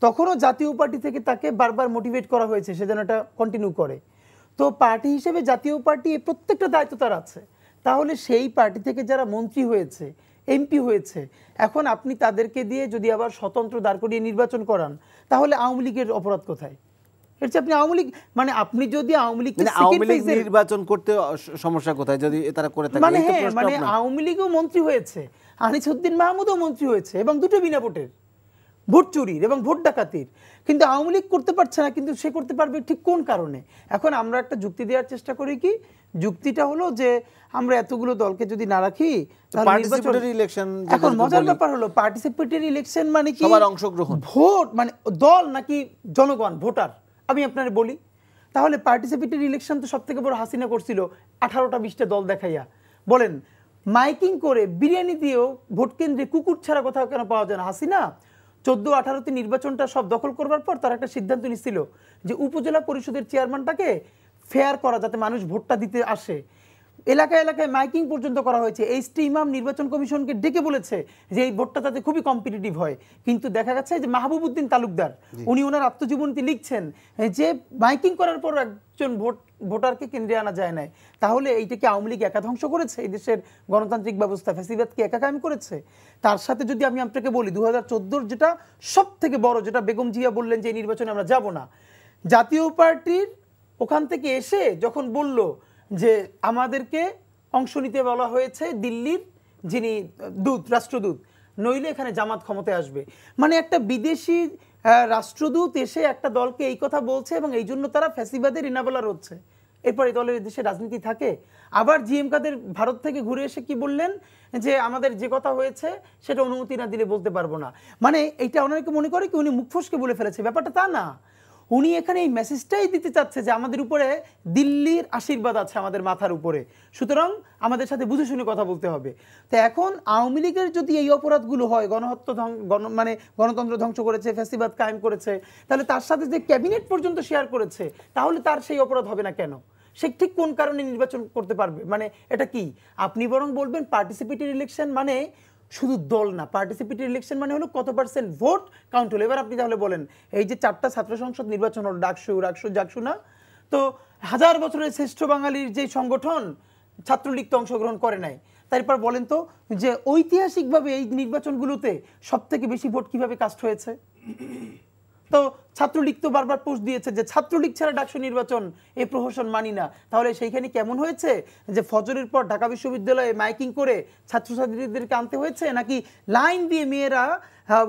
তখনও জাতীয় পার্টি থেকে তাকে বারবার মোটিভেট করা হয়েছে সে যেন এটা কন্টিনিউ করে। তো পার্টি হিসেবে জাতীয় পার্টি প্রত্যেকটা দায়িত্ব তার আছে। তাহলে সেই পার্টি থেকে যারা মন্ত্রী হয়েছে, এমপি হয়েছে, এখন আপনি তাদেরকে দিয়ে যদি আবার স্বতন্ত্র দাঁড় করিয়ে নির্বাচন করান, তাহলে আওয়ামী লীগের অপরাধ কোথায়? আপনি আওয়ামী লীগ, মানে আপনি যদি আওয়ামী লীগ নির্বাচন করতে সমস্যা কোথায় যদি তারা করে থাকে? মানে হ্যাঁ, মানে আওয়ামী লীগও মন্ত্রী হয়েছে, আনিসুদ্দিন মাহমুদও মন্ত্রী হয়েছে, এবং দুটো বিনা ভোটের, ভোট চুরির এবং ভোট ডাকাতির। কিন্তু আওয়ামী লীগ করতে পারছে না, কিন্তু সে করতে পারবে ঠিক কোন কারণে? এখন আমরা একটা যুক্তি দেওয়ার চেষ্টা করি কি, যুক্তিটা হলো যে আমরা এতগুলো দলকে যদি না রাখি তাহলে পার্টিসিপেটরি ইলেকশন, এখন মজার ব্যাপার হলো পার্টিসিপেটরি ইলেকশন মানে কি সবার অংশগ্রহণ, ভোট মানে দল নাকি জনগণ ভোটার? আমি আপনার বলি, তাহলে পার্টিসিপেটরি ইলেকশন তো সব থেকে বড় হাসিনা করছিল 18টা 20টা দল দেখাইয়া। বলেন মাইকিং করে বিরিয়ানি দিয়েও ভোট কেন্দ্রে কুকুর ছাড়া কোথাও কেন পাওয়া যায় না? হাসিনা 14-18তে নির্বাচনটা সব দখল করবার পর তার একটা সিদ্ধান্ত নিচ্ছিল যে উপজেলা পরিষদের চেয়ারম্যানটাকে ফেয়ার করা, যাতে মানুষ ভোটটা দিতে আসে। এলাকায় এলাকায় মাইকিং পর্যন্ত করা হয়েছে। এইচটি ইমাম নির্বাচন কমিশনকে ডেকে বলেছে যে এই ভোটটা তাতে খুবই কম্পিটিটিভ হয়। কিন্তু দেখা গেছে যে মাহবুব উদ্দিন তালুকদার উনি ওনার আত্মজীবনীতে লিখছেন যে মাইকিং করার পর একজন ভোটারকে কেন্দ্রে আনা যায় না। তাহলে এইটাকে আওয়ামী লীগ একা ধ্বংস করেছে? এই দেশের গণতান্ত্রিক ব্যবস্থা ফ্যাসিবাদকে একা কায়েম করেছে? তার সাথে যদি আমি আপনাকে বলি 2014 যেটা সব থেকে বড়, যেটা বেগম জিয়া বললেন যে এই নির্বাচনে আমরা যাব না, জাতীয় পার্টির ওখান থেকে এসে যখন বলল যে আমাদেরকে অংশ নিতে বলা হয়েছে দিল্লির যিনি রাষ্ট্রদূত, নইলে এখানে জামাত ক্ষমতায় আসবে। মানে একটা বিদেশি রাষ্ট্রদূত এসে একটা দলকে এই কথা বলছে এবং এই জন্য তারা ফ্যাসিবাদের ইনাবলার হচ্ছে। এরপর এই দলের দেশে রাজনীতি থাকে। আবার জিএম কাদের ভারত থেকে ঘুরে এসে কি বললেন যে আমাদের যে কথা হয়েছে সেটা অনুমতি না দিলে বলতে পারবো না। মানে এইটা অনেকে মনে করে কি উনি মুখ ফসকে বলে ফেলেছে, ব্যাপারটা তা না। উনি এখানে এই মেসেজটাই দিতে চাচ্ছে যে আমাদের উপরে দিল্লির আশীর্বাদ আছে আমাদের মাথার উপরে, সুতরাং আমাদের সাথে বুঝে শুনে কথা বলতে হবে। তো এখন আওয়ামী লীগের যদি এই অপরাধগুলো হয়, গণহত্যা মানে গণতন্ত্র ধ্বংস করেছে, ফ্যাসিবাদ কায়েম করেছে, তাহলে তার সাথে যে ক্যাবিনেট পর্যন্ত শেয়ার করেছে, তাহলে তার সেই অপরাধ হবে না কেন? সে ঠিক কোন কারণে নির্বাচন করতে পারবে? মানে এটা কি? আপনি বরং বলবেন পার্টিসিপেটরি ইলেকশন মানে শুধু দল না, পার্টিসিপেটরি ইলেকশন মানে হলো কত পার্সেন্ট ভোট কাউন্ট হলো। এবার আপনি তাহলে বলেন এই যে 4টা ছাত্র সংসদ নির্বাচন হলো, ডাকসু না, তো 1000 বছরের শ্রেষ্ঠ বাঙালির যে সংগঠন ছাত্রলীগ তো অংশগ্রহণ করে নাই। তারপর বলেন তো যে ঐতিহাসিকভাবে এই নির্বাচনগুলোতে সব থেকে বেশি ভোট কিভাবে কাস্ট হয়েছে? তো ছাত্রলীগ তো বারবার পোস্ট দিয়েছে যে ছাত্রলীগ ছাড়া ডাকসু নির্বাচন এই প্রহসন মানি না। তাহলে সেইখানে কেমন হয়েছে যে ফজরের পর ঢাকা বিশ্ববিদ্যালয়ে মাইকিং করে ছাত্রছাত্রীদেরকে আনতে হয়েছে, নাকি লাইন দিয়ে মেয়েরা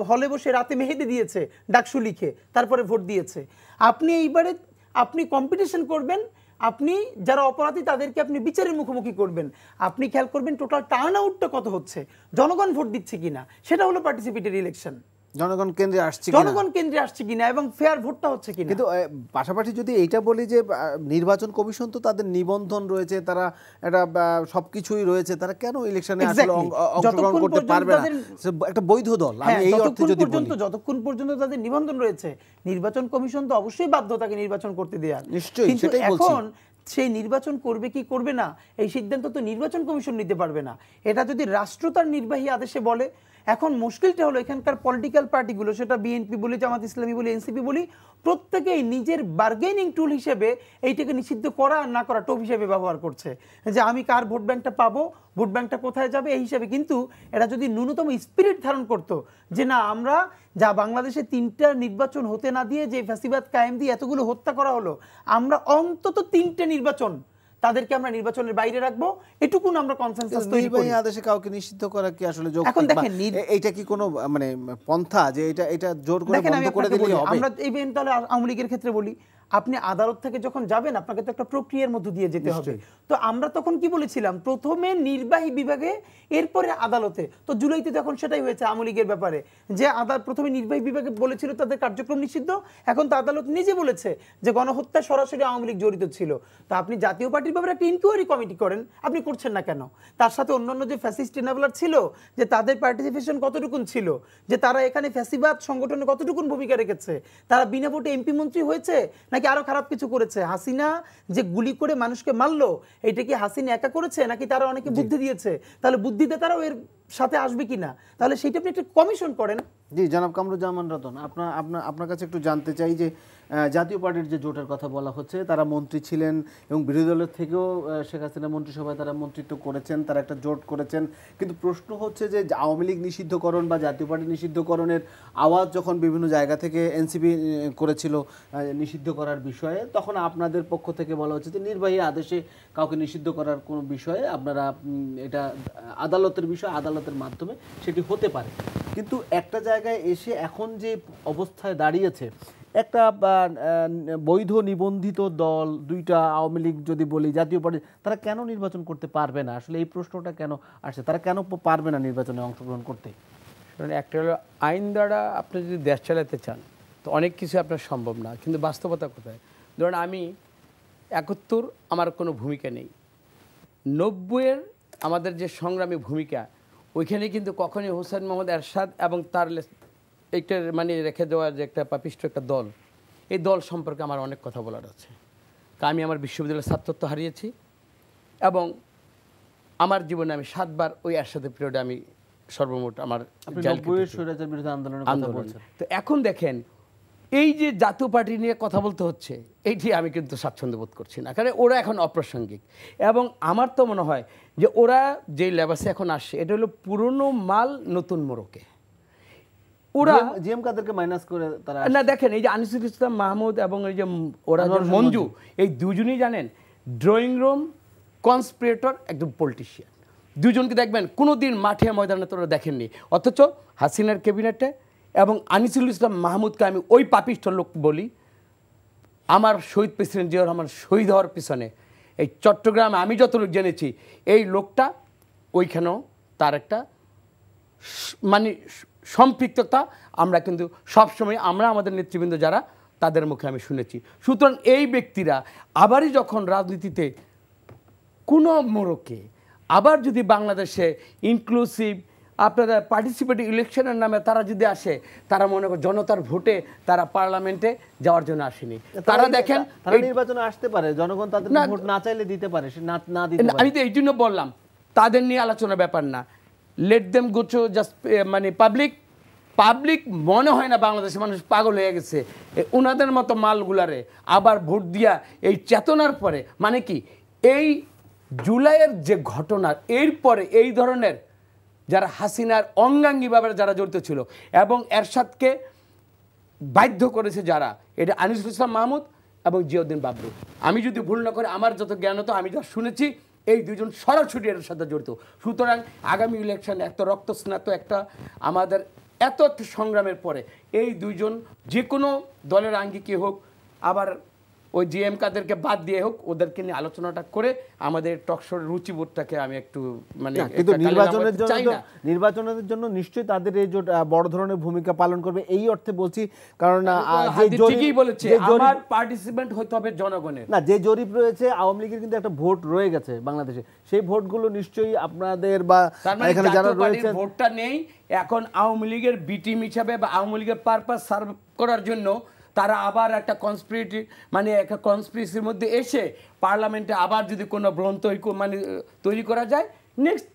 হলে বসে রাতে মেহেদি দিয়েছে ডাকসু লিখে তারপরে ভোট দিয়েছে? আপনি এইবারে আপনি কম্পিটিশন করবেন, আপনি যারা অপরাধী তাদেরকে আপনি বিচারের মুখোমুখি করবেন। আপনি খেয়াল করবেন টোটাল টার্ন আউটটা কত হচ্ছে, জনগণ ভোট দিচ্ছে কিনা, সেটা হলো পার্টিসিপেটরি ইলেকশন। জনগণ কেন্দ্রে আসছে কিনা এবং ফেয়ার ভোটটা হচ্ছে কিনা। কিন্তু পাশাপাশি যদি এইটা বলি যে নির্বাচন কমিশন তো তাদের নিবন্ধন রয়েছে, তারা এটা সবকিছুই রয়েছে, তারা কেন ইলেকশনে আসলে অংশগ্রহণ করতে পারবে না? একটা বৈধ দল, আমি এই অর্থে যদি বলি যতক্ষণ পর্যন্ত তাদের নিবন্ধন রয়েছে নির্বাচন কমিশন তো অবশ্যই বাধ্য তাকে নির্বাচন করতে দেওয়ার। নিশ্চয়ই, সেটাই বলছি। এখন সেই নির্বাচন করবে কি করবে না এই সিদ্ধান্ত তো নির্বাচন কমিশন নিতে পারবে না, এটা যদি রাষ্ট্র তার নির্বাহী আদেশে বলে। এখন মুশকিলটা হলো এখানকার পলিটিক্যাল পার্টিগুলো, সেটা বিএনপি বলি, জামাত ইসলামী বলি, এনসিপি বলি, প্রত্যেকেই নিজের বার্গেনিং টুল হিসেবে এইটাকে নিষিদ্ধ করা আর না করা টোপ হিসেবে ব্যবহার করছে, যে আমি কার ভোট ব্যাংকটা পাবো, ভোট ব্যাংকটা কোথায় যাবে এই হিসাবে। কিন্তু এরা যদি ন্যূনতম স্পিরিট ধারণ করতো যে না, আমরা যা বাংলাদেশে 3টা নির্বাচন হতে না দিয়ে যে ফ্যাসিবাদ কায়েম দিয়ে এতগুলো হত্যা করা হলো, আমরা অন্তত 3টে নির্বাচন তাদেরকে আমরা নির্বাচনের বাইরে রাখবো, এটুকুন আমরা কনসেনসাস তৈরি করি। আদেশে কাউকে নিষিদ্ধ করা কি আসলে যোগ্য? এখন দেখেন এইটা কি কোনো মানে পন্থা যে এটা জোর করে বন্ধ করে দিলেই হবে? আমরা এই তাহলে আওয়ামী লীগের ক্ষেত্রে বলি, আপনি আদালত থেকে যখন যাবেন আপনাকে তো একটা প্রক্রিয়ার মধ্য দিয়ে যেতে হবে। তো আমরা তখন কি বলেছিলাম, প্রথমে নির্বাহী বিভাগে এরপরে আদালতে। তো জুলাইতে তখন সেটাই হয়েছে আওয়ামী লীগের ব্যাপারে, যে প্রথমে নির্বাহী বিভাগে বলেছিল তাদের কার্যক্রম নিষিদ্ধ, এখন তো আদালত নিজে বলেছে যে গণহত্যা সরাসরি আওয়ামী লীগ জড়িত ছিল। তো আপনি জাতীয় পার্টির ব্যাপারে একটা ইনকোয়ারি কমিটি করেন, আপনি করছেন না কেন? তার সাথে অন্যান্য যে ফ্যাসিস্ট এনাবলার ছিল, যে তাদের পার্টিসিপেশন কতটুকুন ছিল, যে তারা এখানে ফ্যাসিবাদ সংগঠনে কতটুকুন ভূমিকা রেখেছে, তারা বিনা ভোটে এমপি মন্ত্রী হয়েছে নাকি আরো খারাপ কিছু করেছে? হাসিনা যে গুলি করে মানুষকে মারলো, এটা কি হাসিনা একা করেছে নাকি তারা অনেকে বুদ্ধি দিয়েছে? তাহলে বুদ্ধিতে তারাও এর সাথে আসবে কিনা, তাহলে সেইটা আপনি একটা কমিশন করেন। জি জনাব কামরুজ্জামান রতন, আপনার কাছে একটু জানতে চাই যে জাতীয় পার্টির যে জোটের কথা বলা হচ্ছে, তারা মন্ত্রী ছিলেন এবং বিরোধী দলের থেকেও শেখ হাসিনা মন্ত্রিসভায় তারা মন্ত্রিত্ব করেছেন, তারা একটা জোট করেছেন। কিন্তু প্রশ্ন হচ্ছে যে আওয়ামী লীগ নিষিদ্ধকরণ বা জাতীয় পার্টি নিষিদ্ধকরণের আওয়াজ যখন বিভিন্ন জায়গা থেকে এনসিপি করেছিল নিষিদ্ধ করার বিষয়ে, তখন আপনাদের পক্ষ থেকে বলা হচ্ছে যে নির্বাহী আদেশে কাউকে নিষিদ্ধ করার কোনো বিষয়ে আপনারা এটা আদালতের বিষয়, আদালতের মাধ্যমে সেটি হতে পারে। কিন্তু একটা জায়গায় এসে এখন যে অবস্থায় দাঁড়িয়েছে, একটা বৈধ নিবন্ধিত দল দুইটা, আওয়ামী লীগ যদি বলি, জাতীয় পার্টি, তারা কেন নির্বাচন করতে পারবে না? আসলে এই প্রশ্নটা কেন আসছে, তারা কেন পারবে না নির্বাচনে অংশগ্রহণ করতে? একটা হলো আইন দ্বারা আপনি যদি দেশ চালাতে চান তো অনেক কিছু আপনার সম্ভব না, কিন্তু বাস্তবতা কোথায়? ধরুন আমি 71 আমার কোনো ভূমিকা নেই, 90-এর আমাদের যে সংগ্রামী ভূমিকা, ওইখানে কিন্তু কখনই হোসেন মোহাম্মদ এরশাদ এবং তার একটা মানে রেখে দেওয়া যে একটা পাপিষ্ট একটা দল, এই দল সম্পর্কে আমার অনেক কথা বলার আছে। আমি আমার বিশ্ববিদ্যালয়ের ছাত্রত্ব হারিয়েছি এবং আমার জীবনে আমি 7 বার ওই এরশাদের পিরিয়ডে আমি সর্বমোট আমার আন্দোলন। তো এখন দেখেন এই যে জাতীয় পার্টি নিয়ে কথা বলতে হচ্ছে, এইটি আমি কিন্তু স্বাচ্ছন্দ্য বোধ করছি না, কারণ ওরা এখন অপ্রাসঙ্গিক। এবং আমার তো মনে হয় যে ওরা যে লেবাসে এখন আসছে এটা হলো পুরনো মাল নতুন মোড়কে। ওরা জিএম কাদেরকে মাইনাস করে তারা না, দেখেন এই যে আনিসুল ইসলাম মাহমুদ এবং এই যে ওরা মঞ্জু, এই দুজনই জানেন ড্রয়িং রুম কনস্পিরেটর, একদম পলিটিশিয়ান। দুজনকে দেখবেন কোনো দিন মাঠে ময়দানে তোরা দেখেননি, অথচ হাসিনার ক্যাবিনেটে এবং আনিসুল ইসলাম মাহমুদকে আমি ওই পাপিষ্ঠ লোক বলি। আমার শহীদ প্রেসিডেন্ট জিয়াউর রহমান শহীদ হওয়ার পিছনে এই চট্টগ্রামে আমি যতটুকু জেনেছি এই লোকটা ওইখানেও তার একটা মানে সম্পৃক্ততা আমরা কিন্তু সবসময় আমরা আমাদের নেতৃবৃন্দ যারা তাদের মুখে আমি শুনেছি। সুতরাং এই ব্যক্তিরা আবারই যখন রাজনীতিতে কোনো মোড়কে আবার যদি বাংলাদেশে ইনক্লুসিভ আপনাদের পার্টিসিপেটিভ ইলেকশনের নামে তারা যদি আসে, তারা মনে করে জনতার ভোটে তারা পার্লামেন্টে যাওয়ার জন্য আসেনি। তারা দেখেন নির্বাচনে আসতে পারে, জনগণ তাদের ভোট না চাইলে দিতে পারে, না দিতে পারে। আমি তো এই জন্য বললাম তাদের নিয়ে আলোচনার ব্যাপার না, let them go to just মানে পাবলিক মনে হয় না বাংলাদেশের মানুষ পাগল হয়ে গেছে ওনাদের মতো মালগুলারে আবার ভোট দিয়া এই চেতনার পরে। মানে কি এই জুলাইয়ের যে ঘটনা, এরপরে এই ধরনের যারা হাসিনার অঙ্গাঙ্গিভাবে যারা জড়িত ছিল এবং এরশাদকে বাধ্য করেছে যারা, এটা আনিসুল ইসলাম মাহমুদ এবং জিয়াউদ্দিন বাবলু। আমি যদি ভুল না করে আমার যত জ্ঞান হতো আমি যা শুনেছি এই দুজন সরাসরি এর সাথে জড়িত। সুতরাং আগামী ইলেকশন এত রক্তস্নাত একটা আমাদের এত একটা সংগ্রামের পরে এই দুইজন যে কোনো দলের আঙ্গিকে হোক, আবার ওই জিএম কাদেরকে বাদ দিয়ে হোক, ওদেরকে নিয়ে আলোচনাটা করে আমাদের টকশোর রুচিবোধটাকে আমি একটু মানে কিন্তু নির্বাচনের জন্য নিশ্চয়ই তাদের এই বড় ধরনের ভূমিকা পালন করবে এই অর্থে বলছি, কারণ ঠিকই বলেছে আমার পার্টিসিপেন্ট হতে হবে জনগণের। না, যে জরিপ রয়েছে আওয়ামী লীগের কিন্তু একটা ভোট রয়ে গেছে বাংলাদেশে, সেই ভোটগুলো নিশ্চয়ই আপনাদের বা এখানে যারা রয়েছে ভোটটা নেই এখন আওয়ামী লীগের বি টিম হিসাবে বা আওয়ামী লীগের পারপাস সার্ভ করার জন্য তারা আবার একটা কনস্পিরেটি মানে একটা কনস্পিরেসির মধ্যে এসে পার্লামেন্টে আবার যদি কোনো গ্রন্থ মানে তৈরি করা যায়, নেক্সট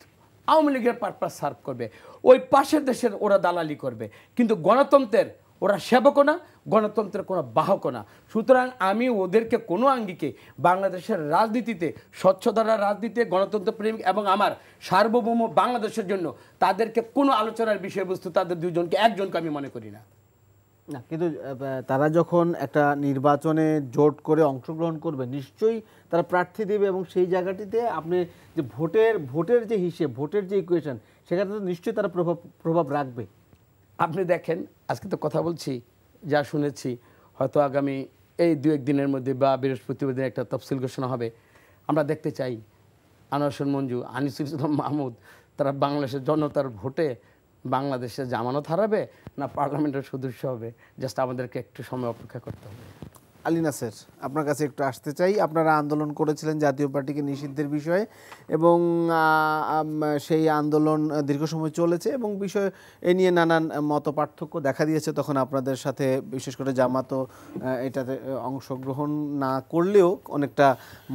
আওয়ামী লীগের পারপাস সার্ভ করবে, ওই পাশের দেশের ওরা দালালি করবে, কিন্তু গণতন্ত্রের ওরা সেবকও না, গণতন্ত্রের কোনো বাহকও না। সুতরাং আমি ওদেরকে কোনো আঙ্গিকে বাংলাদেশের রাজনীতিতে স্বচ্ছধারার রাজনীতিতে গণতন্ত্র প্রেমিক এবং আমার সার্বভৌম বাংলাদেশের জন্য তাদেরকে কোনো আলোচনার বিষয়বস্তু তাদের দুজনকে একজনকে আমি মনে করি না। না, কিন্তু তারা যখন একটা নির্বাচনে জোট করে অংশগ্রহণ করবে নিশ্চয়ই তারা প্রার্থী দেবে এবং সেই জায়গাটিতে আপনি যে ভোটের যে হিসেব, ভোটের যে ইকুয়েশন, সেখানে তো নিশ্চয়ই তারা প্রভাব রাখবে। আপনি দেখেন আজকে তো কথা বলছি, যা শুনেছি হয়তো আগামী এই 2-1 দিনের মধ্যে বা বৃহস্পতিবার দিন একটা তফসিল ঘোষণা হবে। আমরা দেখতে চাই আনোয়ার মঞ্জু, আনিসুল ইসলাম মাহমুদ তারা বাংলাদেশের জনতার ভোটে বাংলাদেশে জামানত হারাবে না পার্লামেন্টের সদস্য হবে। জাস্ট আমাদেরকে একটু সময় অপেক্ষা করতে হবে। আলী নাসের, আপনার কাছে একটু আসতে চাই। আপনারা আন্দোলন করেছিলেন জাতীয় পার্টিকে নিষিদ্ধের বিষয়ে এবং সেই আন্দোলন দীর্ঘ সময় চলেছে এবং বিষয় এ নিয়ে নানান মত পার্থক্য দেখা দিয়েছে। তখন আপনাদের সাথে বিশেষ করে জামাতও এটাতে অংশগ্রহণ না করলেও অনেকটা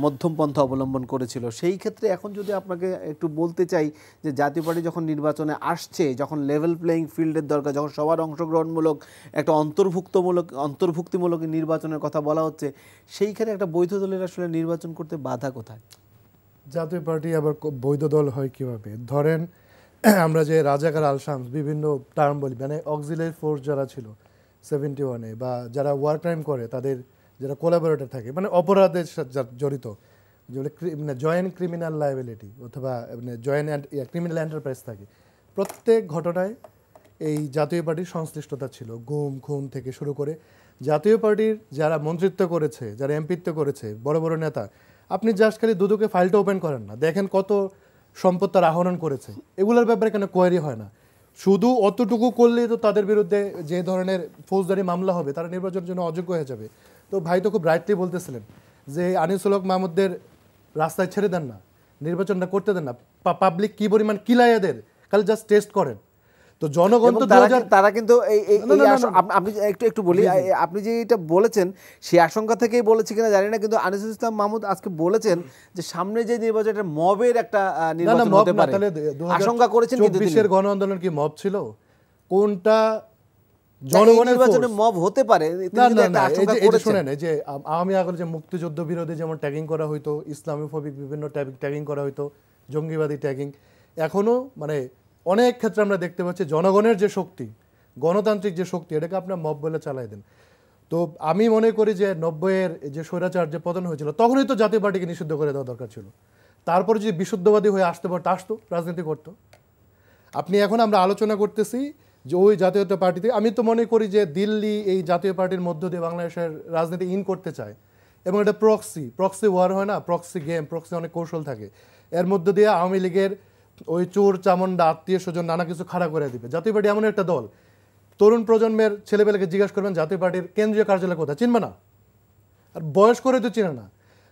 মধ্যম পন্থা অবলম্বন করেছিল। সেই ক্ষেত্রে এখন যদি আপনাকে একটু বলতে চাই যে জাতীয় পার্টি যখন নির্বাচনে আসছে, যখন লেভেল প্লেয়িং ফিল্ডের দরকার, যখন সবার অংশগ্রহণমূলক একটা অন্তর্ভুক্তিমূলক নির্বাচনের কথা বলা হচ্ছে, সেইখানে একটা বৈধ দলের আসলে নির্বাচন করতে বাধা কোথায়? জাতীয় পার্টি আবার বৈধ দল হয় কিভাবে? ধরেন আমরা যে রাজাকার আল শামস বিভিন্ন টার্ম বলি, মানে অক্সিলারি ফোর্স যারা ছিল 71-এ বা যারা ওয়ার ক্রাইম করে তাদের যারা কোলাবোরেটর থাকে, মানে অপরাধের সাথে জড়িত, যেগুলো মানে জয়েন্ট ক্রিমিনাল লায়াবিলিটি অথবা মানে জয়েন্ট ক্রিমিনাল এন্টারপ্রাইজ থাকে, প্রত্যেক ঘটনায় এই জাতীয় পার্টির সংশ্লিষ্টতা ছিল, গুম খুন থেকে শুরু করে জাতীয় পার্টির যারা মন্ত্রিত্ব করেছে, যারা এমপিত্ব করেছে, বড় বড় নেতা, আপনি জাস্ট খালি দুদকে ফাইলটা ওপেন করেন না, দেখেন কত সম্পদ তারা আহরণ করেছে, এগুলোর ব্যাপারে কেন কোয়ারি হয় না? শুধু অতটুকু করলেই তো তাদের বিরুদ্ধে যে ধরনের ফৌজদারি মামলা হবে, তারা নির্বাচনের জন্য অযোগ্য হয়ে যাবে। তো ভাই তো খুব রাইটলি বলতেছিলেন যে আনিসুল হক মাহমুদদের রাস্তায় ছেড়ে দেন না, নির্বাচনটা করতে দেন না, পাবলিক কি পরিমাণ কিলাইয়াদের খালি জাস্ট টেস্ট করেন। তো জনগণ তো তারা কিন্তু আপনি একটু বলি, আপনি যে এটা বলেছেন সেই আশঙ্কা থেকেই বলেছে কিনা জানি না, কিন্তু আনিসুল ইসলাম মাহমুদ আজকে বলেছেন যে সামনে যে নির্বাচন, এটা মবের একটা নির্বাচন হতে পারে, আশঙ্কা করেছেন। কিন্তু ২৪-এর গণ আন্দোলন কি মব ছিল? কোনটা জনগণের নির্বাচনে মব হতে পারে? শুনেন, এই যে আওয়ামী আগের যে মুক্তিযুদ্ধ বিরোধী যেমন ট্যাগিং করা হইতো, ইসলামোফোবিক বিভিন্ন ট্যাগিং করা হইতো, জঙ্গিবাদী ট্যাগিং, এখনো মানে অনেক ক্ষেত্রে আমরা দেখতে পাচ্ছি জনগণের যে শক্তি, গণতান্ত্রিক যে শক্তি, এটাকে আপনার মব বলে চালাই দেন। তো আমি মনে করি যে ৯০-এর যে স্বৈরাচার যে পতন হয়েছিল, তখনই তো জাতীয় পার্টিকে নিষিদ্ধ করে দেওয়া দরকার ছিল। তারপরে যদি বিশুদ্ধবাদী হয়ে আসতে পারতো, আসতো, রাজনীতি করতো। আপনি এখন আমরা আলোচনা করতেছি যে ওই জাতীয় পার্টিতে, আমি তো মনে করি যে দিল্লি এই জাতীয় পার্টির মধ্য দিয়ে বাংলাদেশের রাজনীতি ইন করতে চায়, এবং এটা প্রক্সি ওয়ার হয় না, প্রক্সি গেম, প্রক্সি অনেক কৌশল থাকে, এর মধ্য দিয়ে আওয়ামী লীগের ওই চোর চামুন্ডা আত্মীয় স্বজন নানা কিছু খাড়া করে দিবে। জাতীয় পার্টি এমন একটা দল, তরুণ প্রজন্মের ছেলেবেলাকে জিজ্ঞাসা করবেন জাতীয় পার্টির কেন্দ্রীয় কার্যালয় কোথায়, চিনবে না। আর বয়স করে তো চিনে না।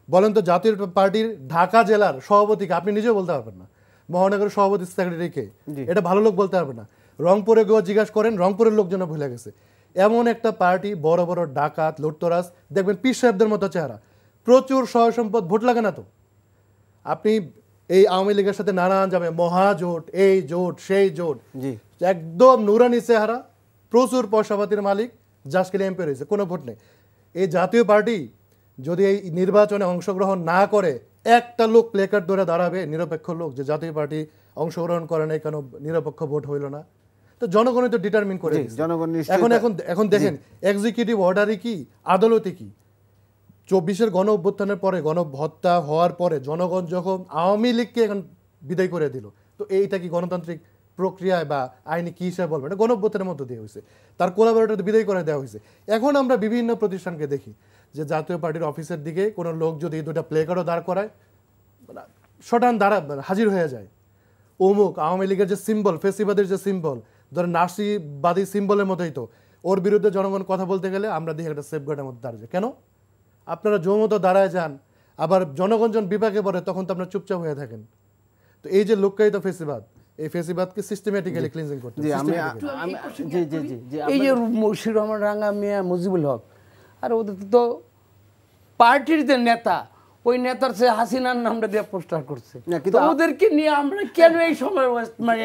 বলেন তো জাতীয় পার্টির ঢাকা জেলার সভাপতিকে আপনি নিজেও বলতে পারবেন না, মহানগরের সভাপতি সেক্রেটারিকে, এটা ভালো লোক বলতে পারবেন না। রংপুরে গিয়ে জিজ্ঞাসা করেন, রংপুরের লোকজন ভুলে গেছে। এমন একটা পার্টি, বড় বড় ডাকাত, লুটতরাজ, দেখবেন পীর সাহেবদের মতো চেহারা, প্রচুর সহায় সম্পদ, ভোট লাগে না তো। আপনি এই আওয়ামী লীগের সাথে নানান যাবে মহাজোট, এই জোট সেই জোট, একদম নুরানি চেহারা, প্রচুর পয়সাপাতির মালিক, জাসকেলে এমপি রয়েছে, কোনো ভোট নেই। এই জাতীয় পার্টি যদি এই নির্বাচনে অংশগ্রহণ না করে, একটা লোক প্লেকার্ড ধরে দাঁড়াবে, নিরপেক্ষ লোক, যে জাতীয় পার্টি অংশগ্রহণ করে নাই কেন, নিরপেক্ষ ভোট হইল না। তো জনগণই তো ডিটারমিন করে এখন দেখেন এক্সিকিউটিভ অর্ডারই কি, আদালতে কি। ২৪-এর গণ অভ্যুত্থানের পরে, গণহত্যা হওয়ার পরে জনগণ যখন আওয়ামী লীগকে এখন বিদায় করে দিল, তো এইটা কি গণতান্ত্রিক প্রক্রিয়ায় বা আইনি কি হিসাবে বলবেন? এটা গণ অভ্যুত্থানের মধ্যে দিয়ে হয়েছে, তার কোলাবরেটর বিদায় করে দেওয়া হয়েছে। এখন আমরা বিভিন্ন প্রতিষ্ঠানকে দেখি যে জাতীয় পার্টির অফিসের দিকে কোনো লোক যদি দুটা প্লেকার্ডও দাঁড় করায়, শটান হাজির হয়ে যায়। অমুক আওয়ামী লীগের যে সিম্বল, ফেসিবাদের যে সিম্বল, ধরেন নাসিবাদী সিম্বলের মতোই, তো ওর বিরুদ্ধে জনগণ কথা বলতে গেলে আমরা দেখি একটা সেফগার্ডের মধ্যে দাঁড়িয়ে। কেন আপনারা জমতো দাঁড়ায় যান, আবার জনগণ যখন বিপাকে পড়ে তখন তো আপনারা চুপচাপ হয়ে থাকেন। তো এই যে লোককায়িত ফেসিবাদ, এই ফেসিবাদকে সিস্টেমেটিক্যালি ক্লিনজিং করতে। এই যে মশিউর রহমান রাঙ্গা, মিয়া মুজিবুল হক, আর ওদের তো পার্টির যে নেতা, ওই নেতার সে হাসিনার নামটা দিয়ে পোস্টার করছে, ওদেরকে নিয়ে আমরা কেন এই সময় মানে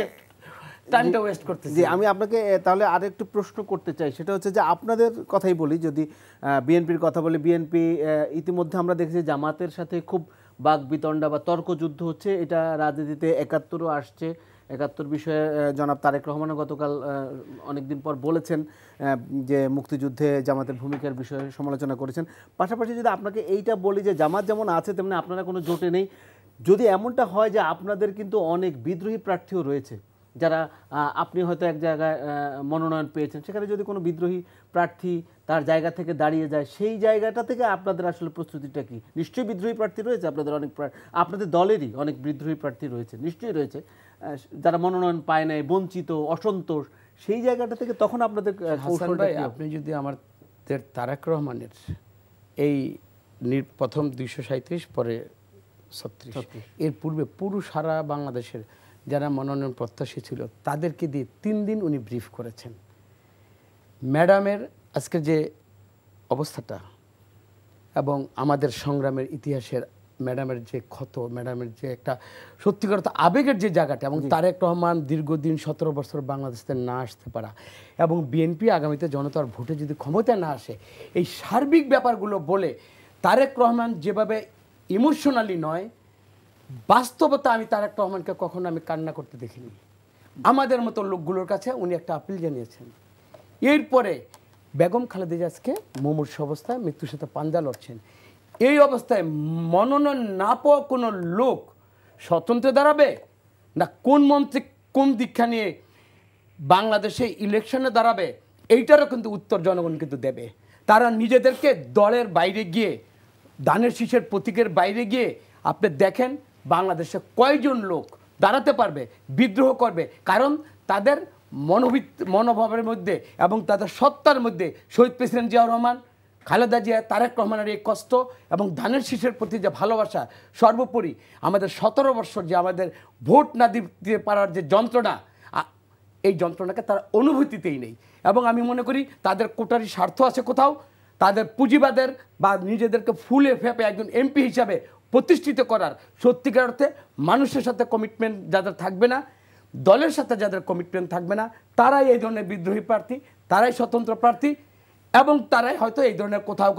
টাইমটা ওয়েস্ট করতেছি? আমি আপনাকে তাহলে আরেকটু প্রশ্ন করতে চাই, সেটা হচ্ছে যে আপনাদের কথাই বলি, যদি বিএনপির কথা বলি, বিএনপি ইতিমধ্যে আমরা দেখেছি জামাতের সাথে খুব বাকবিতণ্ডা বা তর্কযুদ্ধ হচ্ছে। এটা রাজনীতিতে ৭১ও আসছে। ৭১ বিষয়ে জনাব তারেক রহমানও গতকাল অনেকদিন পর বলেছেন যে মুক্তিযুদ্ধে জামাতের ভূমিকার বিষয়ে সমালোচনা করেছেন। পাশাপাশি যদি আপনাকে এইটা বলি যে জামাত যেমন আছে তেমনি আপনারা কোনো জোটে নেই, যদি এমনটা হয় যে আপনাদের কিন্তু অনেক বিদ্রোহী প্রার্থীও রয়েছে, যারা আপনি হয়তো এক জায়গায় মনোনয়ন পেয়েছেন, সেখানে যদি কোনো বিদ্রোহী প্রার্থী তার জায়গা থেকে দাঁড়িয়ে যায়, সেই জায়গাটা থেকে আপনাদের আসলে প্রস্তুতিটা কি? নিশ্চয়ই বিদ্রোহী প্রার্থী রয়েছে আপনাদের, অনেক আপনাদের দলেরই অনেক বিদ্রোহী প্রার্থী রয়েছে, নিশ্চয়ই রয়েছে, যারা মনোনয়ন পায় নাই, বঞ্চিত, অসন্তোষ, সেই জায়গাটা থেকে তখন আপনাদের আপনি যদি আমাদের তারেক রহমানের এই প্রথম ২৩৭ পরে ৩৬, এর পূর্বে পুরো সারা বাংলাদেশের যারা মনোনয়ন প্রত্যাশী ছিল তাদেরকে দিয়ে ৩ দিন উনি ব্রিফ করেছেন। ম্যাডামের আজকের যে অবস্থাটা এবং আমাদের সংগ্রামের ইতিহাসের ম্যাডামের যে ক্ষত, ম্যাডামের যে একটা সত্যিকার আবেগের যে জায়গাটা, এবং তারেক রহমান দীর্ঘদিন ১৭ বছর বাংলাদেশে না আসতে পারা, এবং বিএনপি আগামীতে জনতার ভোটে যদি ক্ষমতায় না আসে, এই সার্বিক ব্যাপারগুলো বলে তারেক রহমান যেভাবে ইমোশনালি নয়, বাস্তবতা আমি তারেক রহমানকে কখনো আমি কান্না করতে দেখিনি। আমাদের মতো লোকগুলোর কাছে উনি একটা আপিল জানিয়েছেন। এরপরে বেগম খালেদা জিয়া আজকে মুমূর্ষু অবস্থায় মৃত্যুর সাথে পাঞ্জা লড়ছেন। এই অবস্থায় মনোনয়ন না পাওয়া কোনো লোক স্বতন্ত্র দাঁড়াবে না কোন মন্ত্রী কোন দীক্ষা নিয়ে বাংলাদেশে ইলেকশনে দাঁড়াবে, এইটারও কিন্তু উত্তর জনগণ কিন্তু দেবে। তারা নিজেদেরকে দলের বাইরে গিয়ে, ধানের শীষের প্রতীকের বাইরে গিয়ে আপনি দেখেন বাংলাদেশে কয়জন লোক দাঁড়াতে পারবে, বিদ্রোহ করবে, কারণ তাদের মনোভাবের মধ্যে এবং তাদের সত্তার মধ্যে শহীদ প্রেসিডেন্ট জিয়াউর রহমান, খালেদা জিয়া, তারেক রহমানের এই কষ্ট এবং ধানের শীষের প্রতি যে ভালোবাসা, সর্বোপরি আমাদের 17 বছর যে আমাদের ভোট না দিতে পারার যে যন্ত্রণা, এই যন্ত্রণাকে তারা অনুভূতিতেই নেই। এবং আমি মনে করি তাদের কোটারি স্বার্থ আছে কোথাও, তাদের পুঁজিবাদের বা নিজেদেরকে ফুলে ফেপে একজন এমপি হিসাবে প্রতিষ্ঠিত করার সত্যিকার অর্থে মানুষের সাথে কমিটমেন্ট যাদের থাকবে না, দলের সাথে যাদের কমিটমেন্ট থাকবে না, তারাই এই ধরনের বিদ্রোহী প্রার্থী, তারাই স্বতন্ত্র প্রার্থী, এবং তারাই হয়তো এই ধরনের কোথাও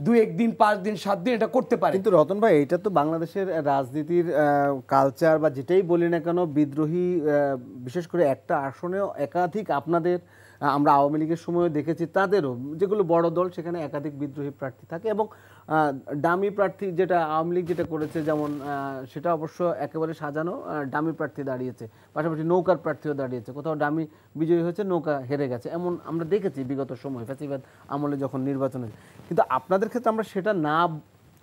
2-1 দিন 5 দিন 7 দিন এটা করতে পারে। কিন্তু রতন ভাই, এটা তো বাংলাদেশের রাজনীতির কালচার বা যেটাই বলি না কেন, বিদ্রোহী বিশেষ করে একটা আসনেও একাধিক, আপনাদের আমরা আওয়ামী লীগের সময় দেখেছি তাদেরও, যেগুলো বড় দল সেখানে একাধিক বিদ্রোহী প্রার্থী থাকে, এবং ডামি প্রার্থী যেটা আওয়ামী লীগ যেটা করেছে, যেমন সেটা অবশ্য একেবারে সাজানো, ডামি প্রার্থী দাঁড়িয়েছে, পাশাপাশি নৌকার প্রার্থীও দাঁড়িয়েছে, কোথাও ডামি বিজয়ী হয়েছে, নৌকা হেরে গেছে, এমন আমরা দেখেছি বিগত সময় ফ্যাসিবাদ আমলে যখন নির্বাচন হয়েছে। কিন্তু আপনাদের ক্ষেত্রে আমরা সেটা না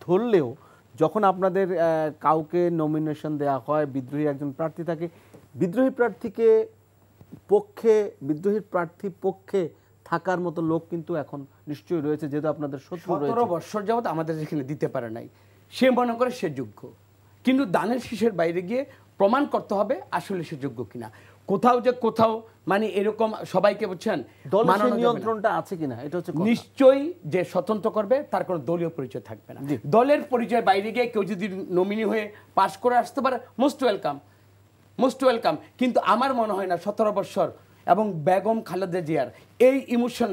ধরলেও, যখন আপনাদের কাউকে নমিনেশন দেওয়া হয়, বিদ্রোহী একজন প্রার্থী থাকে, বিদ্রোহী প্রার্থীকে পক্ষে, বিদ্রোহীর প্রার্থী পক্ষে থাকার মতো লোক কিন্তু এখন নিশ্চয়ই রয়েছে, যেহেতু আপনাদের শত্রু রয়েছে। 17 বছর যাবত আমাদের যেখানে দিতে পারে নাই, সে মনে করে সে যোগ্য, কিন্তু দানের শীষের বাইরে গিয়ে প্রমাণ করতে হবে আসলে সে যোগ্য কিনা। কোথাও মানে এরকম সবাইকে বুঝছেন দলের নিয়ন্ত্রণটা আছে কিনা, এটা হচ্ছে নিশ্চয়ই যে স্বতন্ত্র করবে তার কোনো দলীয় পরিচয় থাকবে না। দলের পরিচয় বাইরে গিয়ে কেউ যদি নমিনি হয়ে পাশ করে আসতে পারে, মোস্ট ওয়েলকাম। কিন্তু আমার মনে হয় না 17 বছর এবং বেগম খালেদা জিয়ার এই ইমোশন,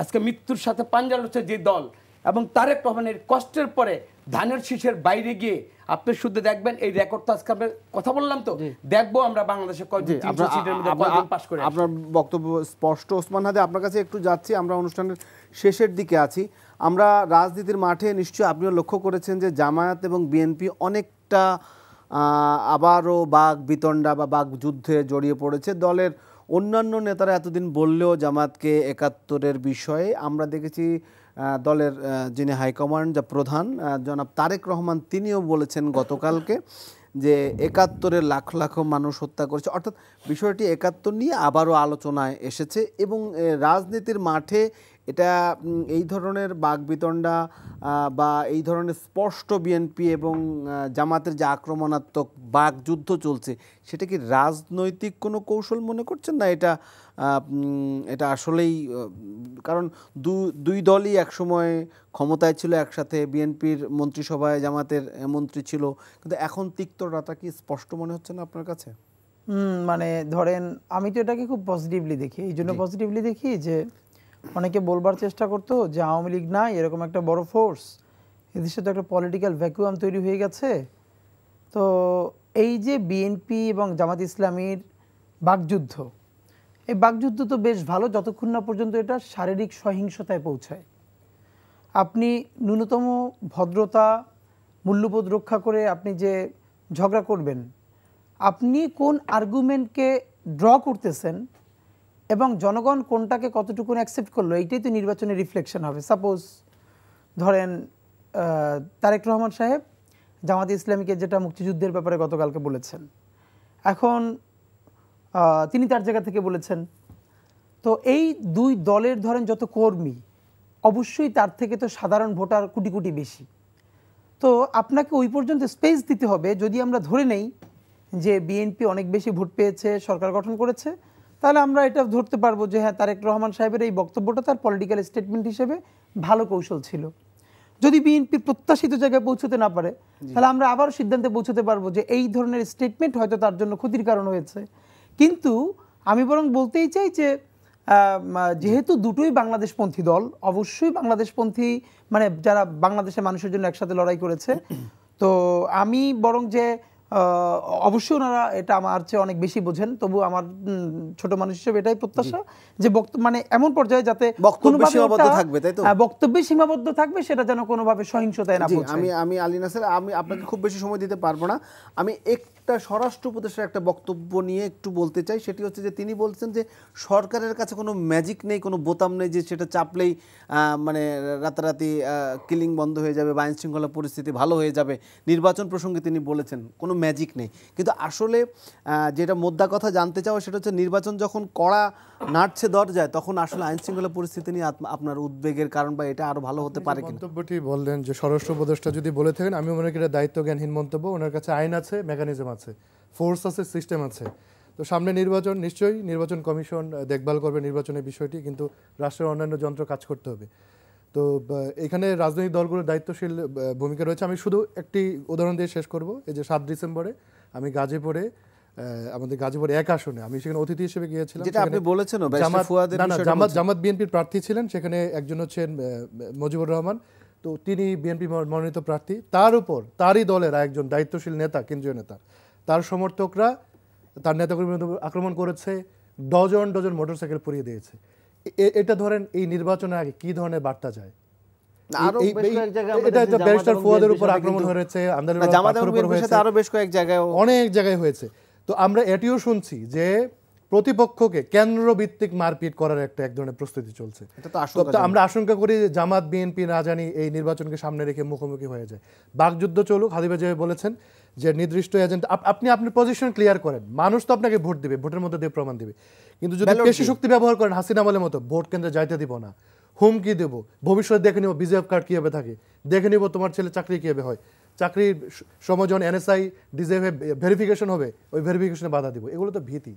আজকে মৃত্যুর সাথে পাঞ্জা লড়ছে যে দল, এবং তারেক রহমানের কষ্টের পরে ধানের শীষের বাইরে গিয়ে আপনি শুধু দেখবেন এই রেকর্ডটা, আজকে আমরা কথা বললাম তো, দেখবো আমরা বাংলাদেশে কয়জন 300 সিটের মধ্যে কয়জন পাস করে। আপনার বক্তব্য স্পষ্ট। ওসমান হাদি, আপনার কাছে একটু যাচ্ছি, আমরা অনুষ্ঠানের শেষের দিকে আছি। আমরা রাজনীতির মাঠে নিশ্চয়ই আপনিও লক্ষ্য করেছেন যে জামায়াত এবং বিএনপি অনেকটা আবারও বাক বিতণ্ডা বা বাক যুদ্ধে জড়িয়ে পড়েছে। দলের অন্যান্য নেতারা এতদিন বললেও জামায়াতকে 71-এর বিষয়ে আমরা দেখেছি দলের যিনি হাইকমান্ড যা প্রধান জনাব তারেক রহমান, তিনিও বলেছেন গতকালকে যে 71-এর লাখ লাখ মানুষ হত্যা করেছে, অর্থাৎ বিষয়টি 71 নিয়ে আবারও আলোচনায় এসেছে। এবং রাজনীতির মাঠে এটা এই ধরনের বাকবিতণ্ডা বা এই ধরনের স্পষ্ট বিএনপি এবং জামাতের যে আক্রমণাত্মক বাকযুদ্ধ চলছে, সেটা কি রাজনৈতিক কোনো কৌশল মনে করছেন না? এটা আসলেই, কারণ দুই দলই একসময় ক্ষমতায় ছিল একসাথে, বিএনপির মন্ত্রিসভায় জামাতের মন্ত্রী ছিল, কিন্তু এখন তিক্ততাটা কি স্পষ্ট মনে হচ্ছে না আপনার কাছে? মানে ধরেন, আমি তো এটাকে খুব পজিটিভলি দেখি। এই জন্য পজিটিভলি দেখি যে অনেকে বলবার চেষ্টা করতো যে আওয়ামী লীগ নাই এরকম একটা বড় ফোর্স, এদেশে তো একটা পলিটিক্যাল ভ্যাকুয়াম তৈরি হয়ে গেছে। তো এই যে বিএনপি এবং জামাত ইসলামীর বাকযুদ্ধ, এই বাকযুদ্ধ তো বেশ ভালো যতক্ষণ না পর্যন্ত এটা শারীরিক সহিংসতায় পৌঁছায়। আপনি ন্যূনতম ভদ্রতা, মূল্যবোধ রক্ষা করে আপনি যে ঝগড়া করবেন, আপনি কোন আর্গুমেন্টকে ড্র করতেছেন এবং জনগণ কোনটাকে কতটুকু অ্যাকসেপ্ট করলো, এইটাই তো নির্বাচনের রিফ্লেকশন হবে। সাপোজ ধরেন তারেক রহমান সাহেব জামাতে ইসলামীকে যেটা মুক্তিযুদ্ধের ব্যাপারে গতকালকে বলেছেন, এখন তিনি তার জায়গা থেকে বলেছেন, তো এই দুই দলের ধরেন যত কর্মী, অবশ্যই তার থেকে তো সাধারণ ভোটার কোটি কোটি বেশি। তো আপনাকে ওই পর্যন্ত স্পেস দিতে হবে। যদি আমরা ধরে নেই যে বিএনপি অনেক বেশি ভোট পেয়েছে, সরকার গঠন করেছে, তাহলে আমরা এটা ধরতে পারবো যে হ্যাঁ, তারেক রহমান সাহেবের এই বক্তব্যটা তার পলিটিক্যাল স্টেটমেন্ট হিসেবে ভালো কৌশল ছিল। যদি বিএনপি প্রত্যাশিত জায়গায় পৌঁছতে না পারে, তাহলে আমরা আবার সিদ্ধান্তে পৌঁছতে পারবো যে এই ধরনের স্টেটমেন্ট হয়তো তার জন্য ক্ষতির কারণ হয়েছে। কিন্তু আমি বরং বলতেই চাই যে যেহেতু দুটোই বাংলাদেশপন্থী দল, অবশ্যই বাংলাদেশপন্থী মানে যারা বাংলাদেশের মানুষের জন্য একসাথে লড়াই করেছে, তো আমি বরং যে অবশ্যই ওনারা এটা আমার চেয়ে অনেক বেশি বোঝেন, তবু আমার ছোট মানুষ হিসেবে এটাই প্রত্যাশা যে মানে এমন পর্যায়ে যাতে বক্তব্যে সীমাবদ্ধ থাকবে, সেটা যেন কোনোভাবে সহিংসতায় না পৌঁছায়। আমি আলী নাসের, আমি আপনাকে খুব বেশি সময় দিতে পারবো না। আমি একটা স্বরাষ্ট্র উপদেষ্টার একটা বক্তব্য নিয়ে একটু বলতে চাই। সেটি হচ্ছে যে তিনি বলছেন যে সরকারের কাছে কোনো ম্যাজিক নেই, কোনো বোতাম নেই যে সেটা চাপলেই মানে রাতারাতি কিলিং বন্ধ হয়ে যাবে বা আইন শৃঙ্খলা পরিস্থিতি ভালো হয়ে যাবে। নির্বাচন প্রসঙ্গে তিনি বলেছেন কোনো ম্যাজিক নেই, কিন্তু আসলে যেটা মোদ্দা কথা জানতে চাও সেটা হচ্ছে নির্বাচন যখন কড়া নাড়ছে দরজায় তখন আসলে আইন শৃঙ্খলা পরিস্থিতি নিয়ে আপনার উদ্বেগের কারণ বা এটা আরো ভালো হতে পারে কিনা? মন্তব্যটি বললেন যে স্বরাষ্ট্র উপদেষ্টা যদি বলে থাকেন, আমি মনে করি এটা দায়িত্বজ্ঞানহীন মন্তব্য। ওনার কাছে আইন আছে, মেকানিজম আছে, ফোর্স আছে, সিস্টেম আছে। তো সামনে নির্বাচন, নিশ্চয়ই নির্বাচন কমিশন দেখভাল করবে নির্বাচনের বিষয়টি, কিন্তু রাষ্ট্রের অন্যান্য যন্ত্র কাজ করতে হবে। তো এখানে রাজনৈতিক দলগুলোর দায়িত্বশীল ভূমিকা রয়েছে। আমি শুধু একটি উদাহরণ দিয়ে শেষ করব। এই যে 7 ডিসেম্বরে আমি গাজীপুরে, আমাদের গাজীপুর 1 আসনে আমি সেখানে অতিথি হিসেবে গিয়েছিলাম। যেটা আপনি বলেছেন জামাত বিএনপির প্রার্থী ছিলেন, সেখানে একজন হচ্ছেন মুজিবুর রহমান। তো তিনি বিএনপি মনোনীত প্রার্থী, তার উপর তারই দলের একজন দায়িত্বশীল নেতা, কেন্দ্রীয় নেতা, তার সমর্থকরা তার নেতাকর্মীর উপর আক্রমণ করেছে, ডজন ডজন মোটরসাইকেল পুড়িয়ে দিয়েছে। এটা ধরেন এই নির্বাচনের আগে কি ধরনের বার্তা যায়? ব্যারিস্টার ফুয়াদের উপর আক্রমণ হয়েছে, অনেক জায়গায় হয়েছে। তো আমরা এটিও শুনছি যে প্রতিপক্ষকে কেন্দ্রভিত্তিক মারপিট করার এক ধরনের প্রস্তুতি চলছে। তো আমরা আশঙ্কা করি যে জামাত বিএনপি না জানি এই নির্বাচনকে সামনে রেখে মুখোমুখি হয়ে যায়। বাকযুদ্ধ চলুক। হাদিবা যে বলেছেন যে নির্দিষ্ট এজেন্ট, আপনি আপনার পজিশন ক্লিয়ার করেন, মানুষ তো আপনাকে ভোট দিবে, ভোটের মধ্যে দিয়ে প্রমাণ দিবে। কিন্তু যদি পেশি শক্তি ব্যবহার করেন হাসিনা আমলের মতো, ভোট কেন্দ্রে যাইতে দিব না, হুমকি দেব, ভবিষ্যৎ দেখে নিব বিজেএফ কার্ড কীভাবে থাকে, দেখে নিব তোমার ছেলে চাকরি কীভাবে হয়, চাকরির সময় যখন এনএসআই ডিজেএফ ভেরিফিকেশন হবে ওই ভেরিফিকেশনে বাধা দিব। এগুলো তো ভীতি।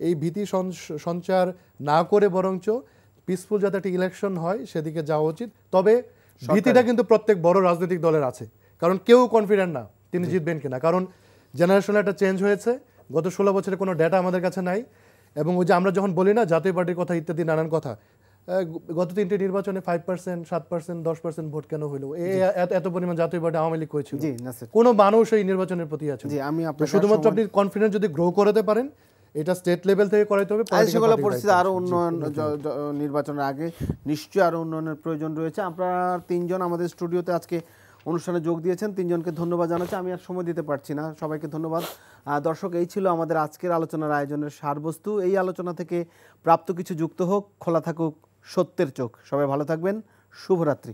এই ভীতি সঞ্চার না করে বরঞ্চ পিসফুল যাতে একটা ইলেকশন হয় সেদিকে যাওয়া উচিত। তবে ভীতিটা কিন্তু প্রত্যেক বড় রাজনৈতিক দলের আছে, কারণ কেউ কনফিডেন্ট না তিনি জিতবেন কিনা। কারণ জেনারেশনে একটা চেঞ্জ হয়েছে, গত 16 বছরে কোনো ডেটা আমাদের কাছে নাই। এবং ওই যে আমরা যখন বলি না জাতীয় পার্টির কথা ইত্যাদি নানান কথা, গত 3টে নির্বাচনে 5%, 7%, 10% ভোট কেন হইলো? এত পরিমাণ জাতীয় পার্টি আওয়ামী লীগ করেছিল, কোনো মানুষ এই নির্বাচনের প্রতি আছে? শুধুমাত্র আপনি কনফিডেন্স যদি গ্রো করাতে পারেন, এটা স্টেট লেভেল থেকে করাইতে হবে। আইনশৃঙ্খলা পরিস্থিতি আরো উন্নয়ন, নির্বাচনের আগে নিশ্চয়ই আরো উন্নয়নের প্রয়োজন রয়েছে। আপনারা 3 জন আমাদের স্টুডিওতে আজকে অনুষ্ঠানে যোগ দিয়েছেন, 3 জনকে ধন্যবাদ জানাচ্ছি। আমি আর সময় দিতে পারছি না, সবাইকে ধন্যবাদ। দর্শক, এই ছিল আমাদের আজকের আলোচনার আয়োজনের সারবস্তু। এই আলোচনা থেকে প্রাপ্ত কিছু যুক্ত হোক, খোলা থাকুক সত্যের চোখ। সবাই ভালো থাকবেন, শুভরাত্রি।